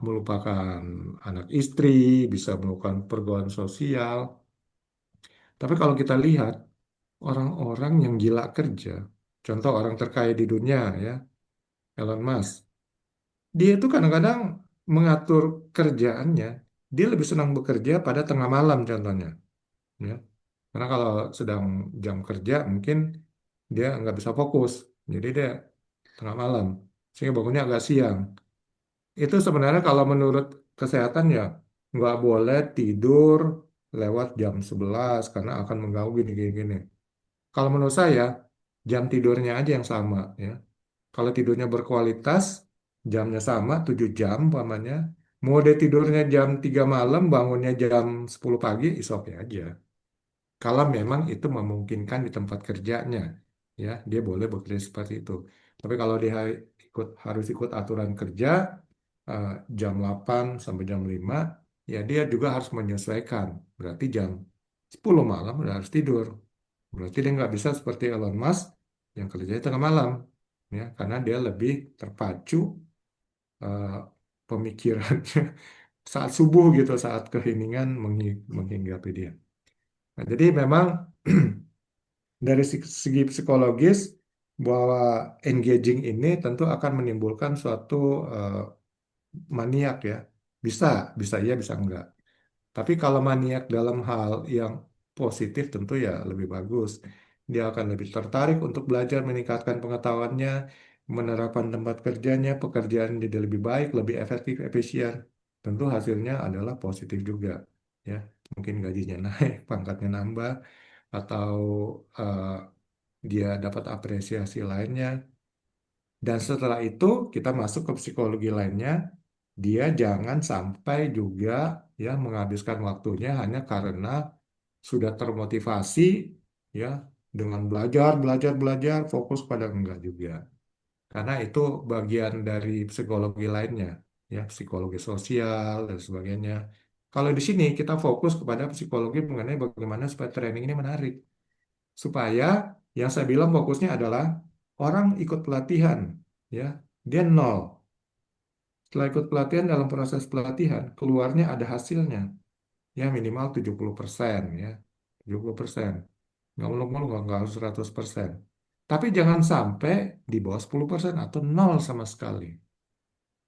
melupakan anak istri, bisa melupakan pergaulan sosial. Tapi kalau kita lihat orang-orang yang gila kerja, contoh orang terkaya di dunia ya, Elon Musk, dia itu kadang-kadang mengatur kerjaannya, dia lebih senang bekerja pada tengah malam contohnya. Ya. Karena kalau sedang jam kerja mungkin dia nggak bisa fokus, jadi dia tengah malam, sehingga bangunnya agak siang. Itu sebenarnya kalau menurut kesehatan ya nggak boleh tidur lewat jam 11 karena akan mengganggu gini-gini. Kalau menurut saya jam tidurnya aja yang sama ya. Kalau tidurnya berkualitas, jamnya sama 7 jam umpamanya. Mau dia tidurnya jam 3 malam, bangunnya jam 10 pagi, is oke aja. Kalau memang itu memungkinkan di tempat kerjanya, ya dia boleh bekerja seperti itu. Tapi kalau dia harus ikut aturan kerja eh, jam 8 sampai jam 5, ya dia juga harus menyesuaikan. Berarti jam 10 malam udah harus tidur. Berarti dia nggak bisa seperti Elon Musk yang kerjanya tengah malam, ya karena dia lebih terpacu eh, pemikirannya saat subuh gitu, saat keheningan menghinggapi dia. Nah, jadi memang dari segi psikologis bahwa engaging ini tentu akan menimbulkan suatu eh, maniak ya. Bisa, bisa iya, bisa enggak. Tapi kalau maniak dalam hal yang positif tentu ya lebih bagus. Dia akan lebih tertarik untuk belajar meningkatkan pengetahuannya, menerapkan tempat kerjanya, pekerjaan jadi lebih baik, lebih efektif, efisien. Tentu hasilnya adalah positif juga. Ya, mungkin gajinya naik, pangkatnya nambah, atau eh, dia dapat apresiasi lainnya. Dan setelah itu kita masuk ke psikologi lainnya, dia jangan sampai juga ya menghabiskan waktunya hanya karena sudah termotivasi ya dengan belajar, belajar, belajar, fokus pada enggak juga. Karena itu bagian dari psikologi lainnya, ya, psikologi sosial dan sebagainya. Kalau di sini kita fokus kepada psikologi mengenai bagaimana supaya training ini menarik. Supaya yang saya bilang fokusnya adalah orang ikut pelatihan, ya, dia nol. Setelah ikut pelatihan dalam proses pelatihan, keluarnya ada hasilnya, ya minimal 70%, ya, 70%. Nggak muluk-muluk, nggak harus 100%. Tapi jangan sampai di bawah 10% atau nol sama sekali.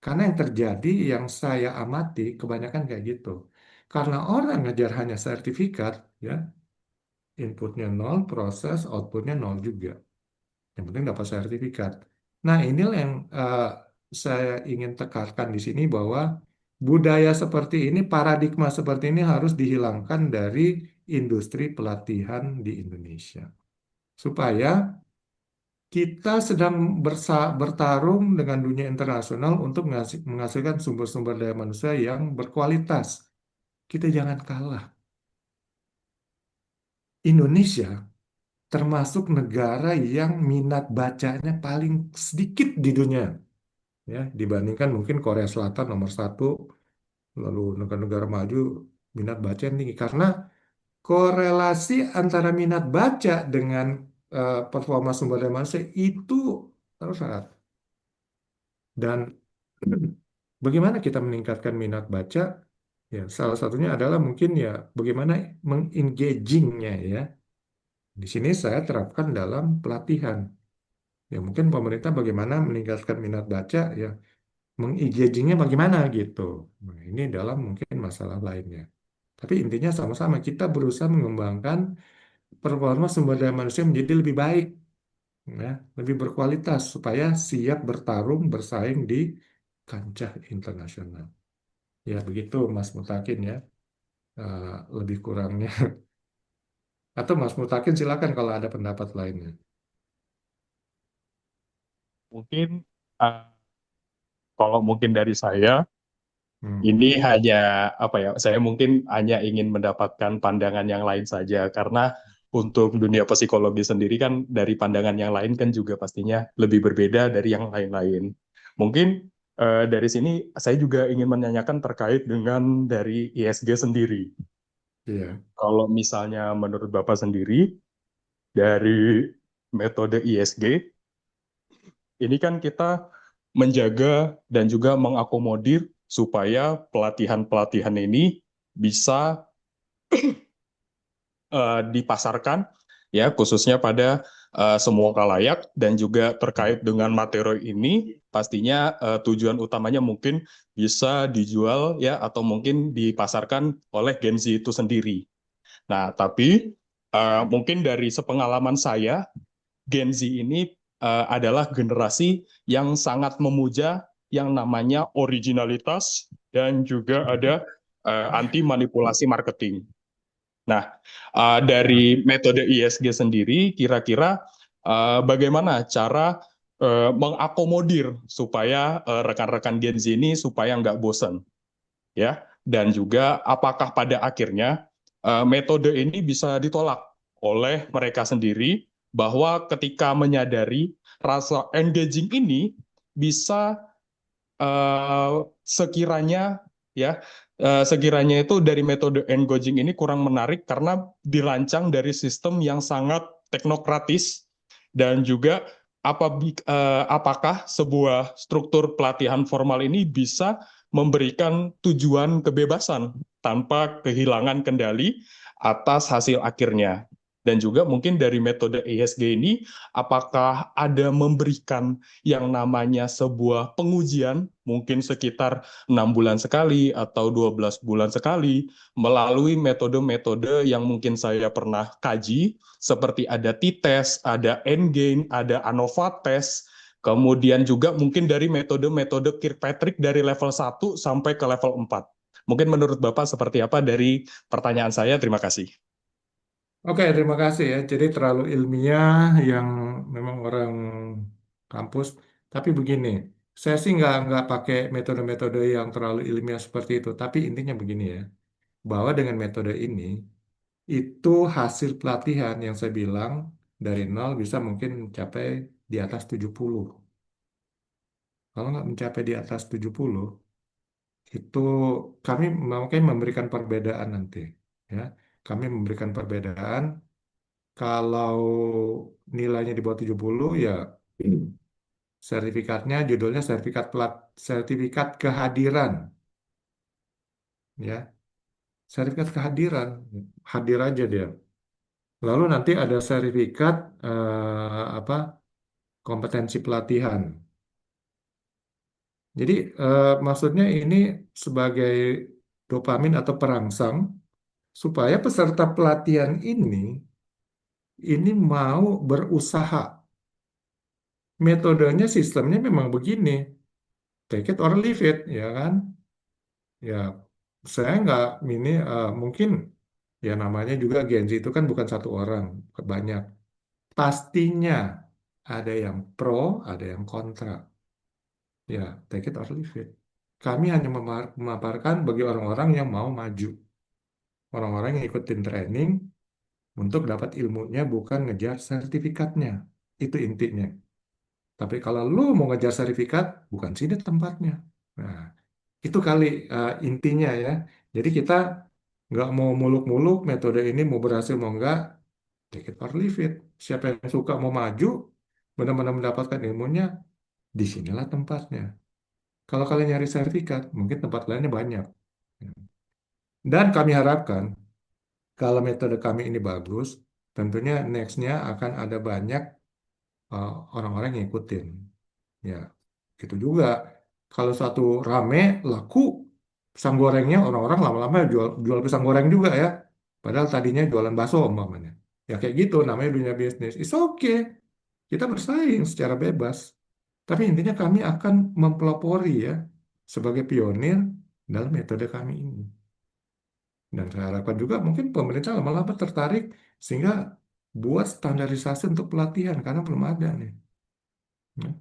Karena yang terjadi, yang saya amati, kebanyakan kayak gitu. Karena orang ngejar hanya sertifikat, ya, inputnya nol, proses, outputnya nol juga. Yang penting dapat sertifikat. Nah, inilah yang saya ingin tekankan di sini bahwa budaya seperti ini, paradigma seperti ini harus dihilangkan dari industri pelatihan di Indonesia. Supaya kita sedang bertarung dengan dunia internasional untuk menghasilkan sumber-sumber daya manusia yang berkualitas. Kita jangan kalah. Indonesia termasuk negara yang minat bacanya paling sedikit di dunia, ya, dibandingkan mungkin Korea Selatan nomor satu, lalu negara-negara maju minat baca yang tinggi karena korelasi antara minat baca dengan performa sumber daya manusia itu erat. Dan bagaimana kita meningkatkan minat baca? Ya, salah satunya adalah mungkin ya bagaimana mengengagingnya, ya. Di sini saya terapkan dalam pelatihan. Ya mungkin pemerintah bagaimana meningkatkan minat baca, ya mengengagingnya bagaimana gitu. Nah, ini dalam mungkin masalah lainnya. Tapi intinya sama-sama kita berusaha mengembangkan performa sumber daya manusia menjadi lebih baik, ya, lebih berkualitas supaya siap bertarung bersaing di kancah internasional. Ya begitu Mas Mutakin, ya. Eh, Lebih kurangnya. Atau Mas Mutakin silakan kalau ada pendapat lainnya. Mungkin uh, kalau mungkin dari saya, Hmm, ini hanya apa ya? Saya mungkin hanya ingin mendapatkan pandangan yang lain saja karena untuk dunia psikologi sendiri kan dari pandangan yang lain kan juga pastinya lebih berbeda dari yang lain-lain. Mungkin dari sini saya juga ingin menanyakan terkait dengan dari ISG sendiri. iya, Kalau misalnya menurut Bapak sendiri dari metode ISG ini kan kita menjaga dan juga mengakomodir supaya pelatihan-pelatihan ini bisa dipasarkan ya khususnya pada semua kalayak dan juga terkait dengan materi ini pastinya tujuan utamanya mungkin bisa dijual ya atau mungkin dipasarkan oleh Gen Z itu sendiri. Nah, tapi mungkin dari sepengalaman saya Gen Z ini adalah generasi yang sangat memuja yang namanya originalitas dan juga ada anti manipulasi marketing. Nah, ya. dari metode ISG sendiri, kira-kira bagaimana cara mengakomodir supaya rekan-rekan Gen Z ini supaya nggak bosan, ya? Dan juga apakah pada akhirnya metode ini bisa ditolak oleh mereka sendiri bahwa ketika menyadari rasa engaging ini bisa sekiranya ya sekiranya itu dari metode engaging ini kurang menarik karena dirancang dari sistem yang sangat teknokratis dan juga apakah sebuah struktur pelatihan formal ini bisa memberikan tujuan kebebasan tanpa kehilangan kendali atas hasil akhirnya. Dan juga mungkin dari metode ESG ini, apakah ada memberikan yang namanya sebuah pengujian, mungkin sekitar 6 bulan sekali atau 12 bulan sekali, melalui metode-metode yang mungkin saya pernah kaji, seperti ada T-test, ada Endgain, ada ANOVA test, kemudian juga mungkin dari metode-metode Kirkpatrick dari level 1 sampai ke level 4. Mungkin menurut Bapak seperti apa dari pertanyaan saya? Terima kasih. Oke, terima kasih ya. Jadi terlalu ilmiah yang memang orang kampus. Tapi begini, saya sih nggak pakai metode-metode yang terlalu ilmiah seperti itu. Tapi intinya begini ya, bahwa dengan metode ini itu hasil pelatihan yang saya bilang dari nol bisa mungkin mencapai di atas 70. Kalau nggak mencapai di atas 70, itu kami mungkin memberikan perbedaan nanti. Ya, kami memberikan perbedaan. Kalau nilainya di bawah 70, ya sertifikatnya judulnya sertifikat kehadiran. Ya, sertifikat kehadiran. Hadir aja dia. Lalu nanti ada sertifikat apa kompetensi pelatihan. Jadi maksudnya ini sebagai dopamin atau perangsang supaya peserta pelatihan ini mau berusaha. Metodenya, sistemnya memang begini, take it or leave it, ya kan? Ya, saya nggak ini mungkin ya namanya juga Gen Z itu kan bukan satu orang, banyak. Pastinya ada yang pro, ada yang kontra. Ya, take it or leave it. Kami hanya memaparkan bagi orang-orang yang mau maju. Orang-orang yang ikutin training untuk dapat ilmunya bukan ngejar sertifikatnya. Itu intinya. Tapi kalau lu mau ngejar sertifikat, bukan sini tempatnya. Nah, itu kali intinya ya. Jadi kita nggak mau muluk-muluk metode ini mau berhasil mau enggak, take it or leave it. Siapa yang suka mau maju, benar-benar mendapatkan ilmunya, disinilah tempatnya. Kalau kalian nyari sertifikat, mungkin tempat lainnya banyak. Dan kami harapkan kalau metode kami ini bagus, tentunya next-nya akan ada banyak orang-orang yang ikutin. Ya, gitu juga. Kalau satu rame, laku, pisang gorengnya orang-orang lama-lama jual, jual pisang goreng juga ya. Padahal tadinya jualan bakso umpamanya. Ya kayak gitu, namanya dunia bisnis. It's okay. Kita bersaing secara bebas. Tapi intinya kami akan mempelopori ya, sebagai pionir dalam metode kami ini. Dan saya harapkan juga mungkin pemerintah lama-lama tertarik sehingga buat standarisasi untuk pelatihan karena belum ada nih. Ya.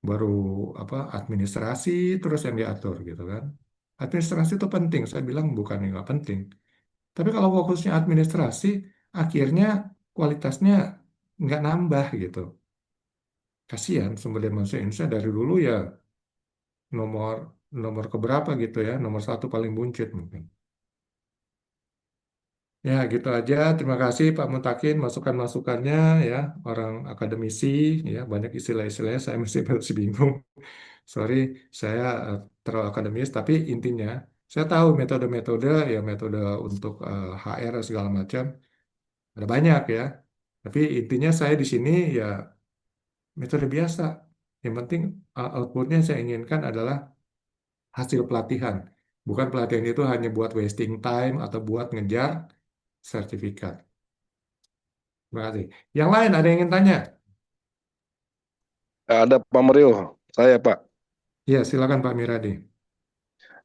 Baru apa administrasi terus yang diatur gitu kan. Administrasi itu penting, saya bilang bukan yang nggak penting. Tapi kalau fokusnya administrasi, akhirnya kualitasnya nggak nambah gitu. Kasihan sumber daya manusia Indonesia dari dulu ya nomor nomor keberapa gitu ya, nomor satu paling buncit mungkin. Ya, gitu aja. Terima kasih Pak Mutakin masukan-masukannya ya, orang akademisi ya, banyak istilah-istilahnya saya masih bingung. Sorry, saya terlalu akademis, tapi intinya saya tahu metode-metode ya metode untuk HR segala macam ada banyak ya. Tapi intinya saya di sini ya metode biasa. Yang penting outputnya saya inginkan adalah hasil pelatihan. Bukan pelatihan itu hanya buat wasting time atau buat ngejar sertifikat. Terima kasih. Yang lain ada yang ingin tanya? Ada Pak Mario, saya Pak. Ya, silakan Pak Miradi.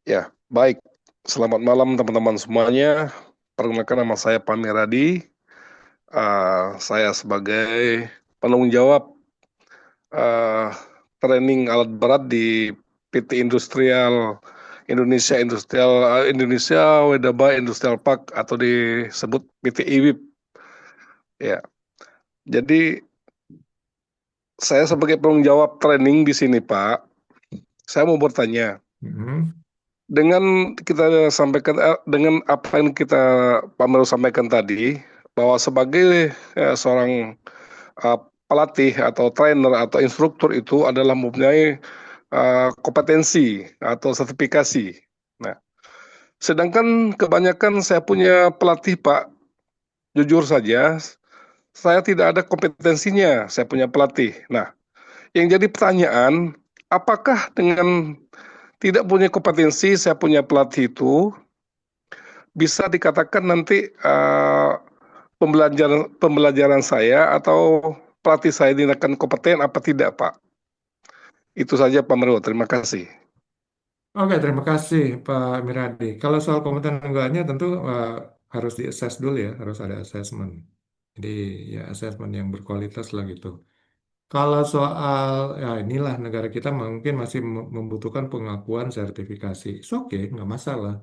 Ya, baik. Selamat malam teman-teman semuanya. Perkenalkan nama saya Pak Miradi. Saya sebagai penanggung jawab uh, training alat berat di PT Industrial Indonesia Wedaba Industrial Park atau disebut PT IWIP. Ya, jadi saya sebagai penanggung jawab training di sini Pak. Saya mau bertanya. Mhm. Dengan kita sampaikan dengan apa yang kita Pak Meru sampaikan tadi bahwa sebagai seorang uh, pelatih atau trainer atau instruktur itu adalah mempunyai kompetensi atau sertifikasi. Nah, sedangkan kebanyakan saya punya pelatih Pak, jujur saja saya tidak ada kompetensinya, saya punya pelatih. Nah, yang jadi pertanyaan, apakah dengan tidak punya kompetensi saya punya pelatih itu bisa dikatakan nanti pembelajaran saya atau pelatih saya dinamakan kompeten apa tidak, Pak? Itu saja, Pak Meru. Terima kasih. Oke, terima kasih Pak Miradi. Kalau soal kompeten enggaknya tentu harus diakses dulu ya, harus ada assessment. Jadi ya assessment yang berkualitas lah gitu. Kalau soal ya inilah negara kita mungkin masih membutuhkan pengakuan sertifikasi. Oke, nggak masalah.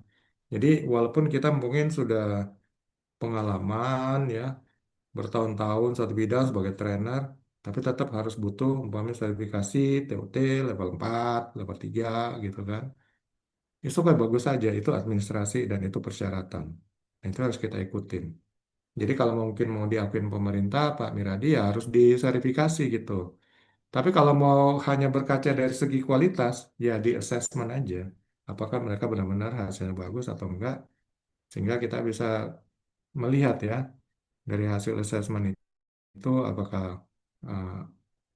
Jadi walaupun kita mungkin sudah pengalaman ya, bertahun-tahun satu bidang sebagai trainer, tapi tetap harus butuh umpamanya sertifikasi TOT level 4 level 3 gitu kan. Itu kan bagus saja, itu administrasi dan itu persyaratan. Nah, itu harus kita ikutin. Jadi kalau mungkin mau diakuin pemerintah, Pak Miradi ya harus diverifikasi gitu. Tapi kalau mau hanya berkaca dari segi kualitas, ya di assessment aja. Apakah mereka benar-benar hasilnya bagus atau enggak, sehingga kita bisa melihat ya dari hasil assessment itu apakah uh,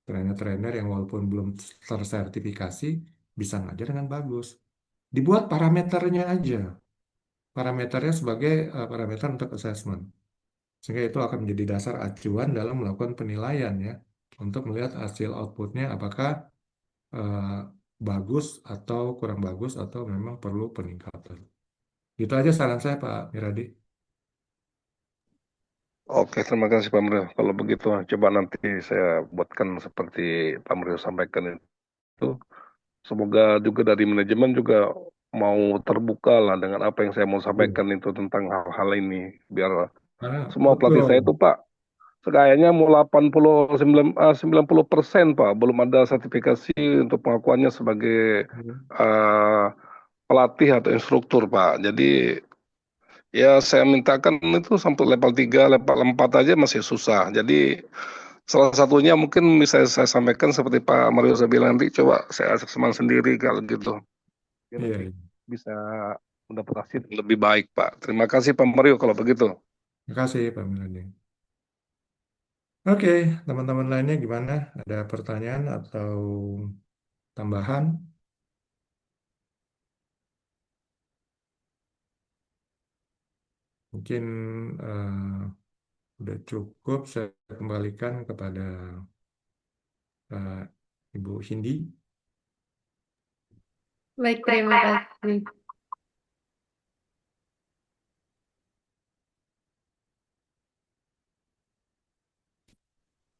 trainer-trainer yang walaupun belum tersertifikasi bisa ngajar dengan bagus. Dibuat parameternya aja, parameternya sebagai parameter untuk assessment. Sehingga itu akan menjadi dasar acuan dalam melakukan penilaian ya, untuk melihat hasil outputnya apakah eh, bagus atau kurang bagus atau memang perlu peningkatan. Itu aja saran saya Pak Miradi. Oke, terima kasih Pak Mrio. Kalau begitu, coba nanti saya buatkan seperti Pak Mrio sampaikan itu. Semoga juga dari manajemen juga mau terbuka lah dengan apa yang saya mau Iya. sampaikan itu tentang hal-hal ini. Biar Karena semua pelatih saya betul. itu Pak, kayaknya mau 90% Pak, belum ada sertifikasi untuk pengakuannya sebagai eh, pelatih atau instruktur Pak. Jadi ya saya mintakan itu sampai level 3, level 4 aja masih susah. Jadi salah satunya mungkin bisa saya sampaikan seperti Pak Mario saya bilang nanti coba saya asesmen sendiri kalau gitu. Biar Iya, nanti iya. bisa mendapat hasil yang lebih baik Pak. Terima kasih Pak Mario kalau begitu. Terima kasih Pak Miradi. Oke, teman-teman lainnya gimana? Ada pertanyaan atau tambahan? Mungkin udah cukup. Saya kembalikan kepada Ibu Hindi. Baik, terima kasih.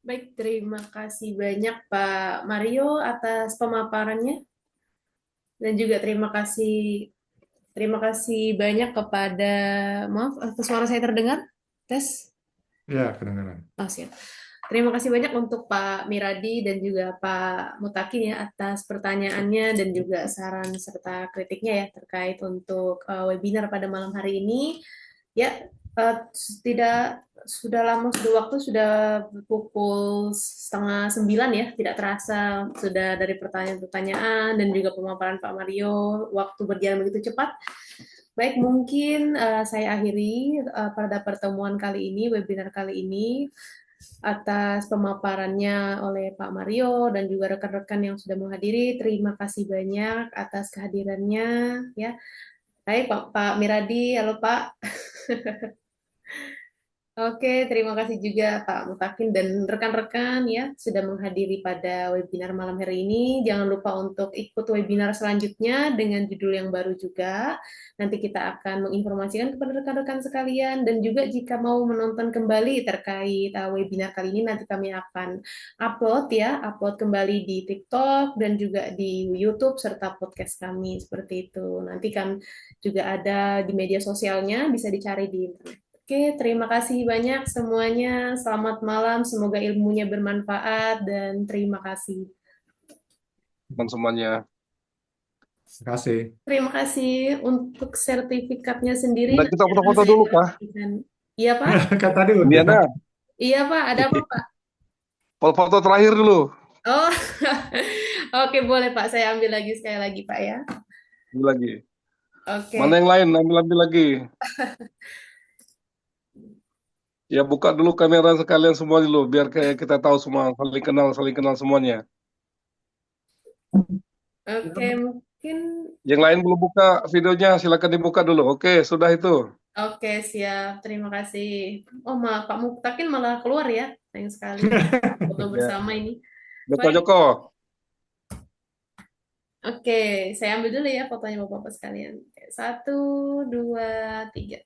Baik, terima kasih banyak Pak Mario atas pemaparannya dan juga terima kasih banyak kepada maaf, suara saya terdengar? Tes. Ya, kedengaran. Oh, siap. Terima kasih banyak untuk Pak Miradi dan juga Pak Mutakin ya atas pertanyaannya dan juga saran serta kritiknya ya terkait untuk webinar pada malam hari ini. Ya, tidak sudah lama sudah waktu sudah pukul setengah 9 ya, tidak terasa sudah dari pertanyaan-pertanyaan dan juga pemaparan Pak Mario, waktu berjalan begitu cepat. Baik, mungkin saya akhiri pada pertemuan kali ini, webinar kali ini atas pemaparannya oleh Pak Mario dan juga rekan-rekan yang sudah menghadiri. Terima kasih banyak atas kehadirannya ya. Hai Pak Miradi, halo Pak. Oke, terima kasih juga Pak Mutakin dan rekan-rekan ya sudah menghadiri pada webinar malam hari ini. Jangan lupa untuk ikut webinar selanjutnya dengan judul yang baru juga. Nanti kita akan menginformasikan kepada rekan-rekan sekalian dan juga jika mau menonton kembali terkait webinar kali ini nanti kami akan upload kembali di TikTok dan juga di YouTube serta podcast kami seperti itu. Nanti kan juga ada di media sosialnya bisa dicari di internet. Oke, terima kasih banyak semuanya. Selamat malam, semoga ilmunya bermanfaat dan terima kasih. Teman semuanya. Terima kasih. Terima kasih untuk sertifikatnya sendiri Nah, kita nanti akan foto-foto saya dulu Pak. bagikan. Iya, Pak? Kan tadi udah. Diana, Iya, Pak. Ada apa, Pak? foto terakhir dulu. Oh, oke boleh Pak. Saya ambil lagi sekali lagi, Pak ya. Ambil lagi. Mana Oke. yang lain? Ambil lagi. Ya buka dulu kamera sekalian semua dulu, biar kayak kita tahu semua, saling kenal semuanya. Oke, mungkin Yang lain belum buka videonya, silakan dibuka dulu. Oke, sudah itu. oke siap. Terima kasih. Oh, Pak Muktakin malah keluar ya. Sayang sekali. Foto Ya, bersama ini. Joko Baik. Joko. Oke, saya ambil dulu ya fotonya Bapak-Bapak sekalian. Oke, 1, 2, 3.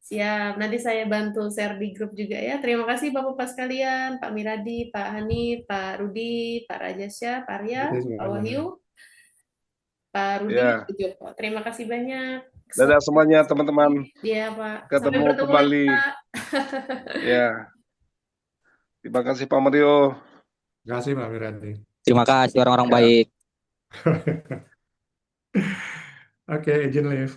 Siap, nanti saya bantu share di grup juga ya. Terima kasih Bapak-Bapak sekalian, Pak Miradi, Pak Hani, Pak Rudi, Pak Rajasya, Pak Arya, Terima kasih Pak semuanya. Wahyu. Pak Rudi Ya, setuju kok. Terima kasih banyak. dadah semuanya teman-teman. Iya, Pak. Sampai Ketemu bertemu lagi, kembali. Pak. Ya, terima kasih Pak Mario. Terima kasih Pak Mirandi. Terima kasih orang-orang Ya. baik. Oke, izin live.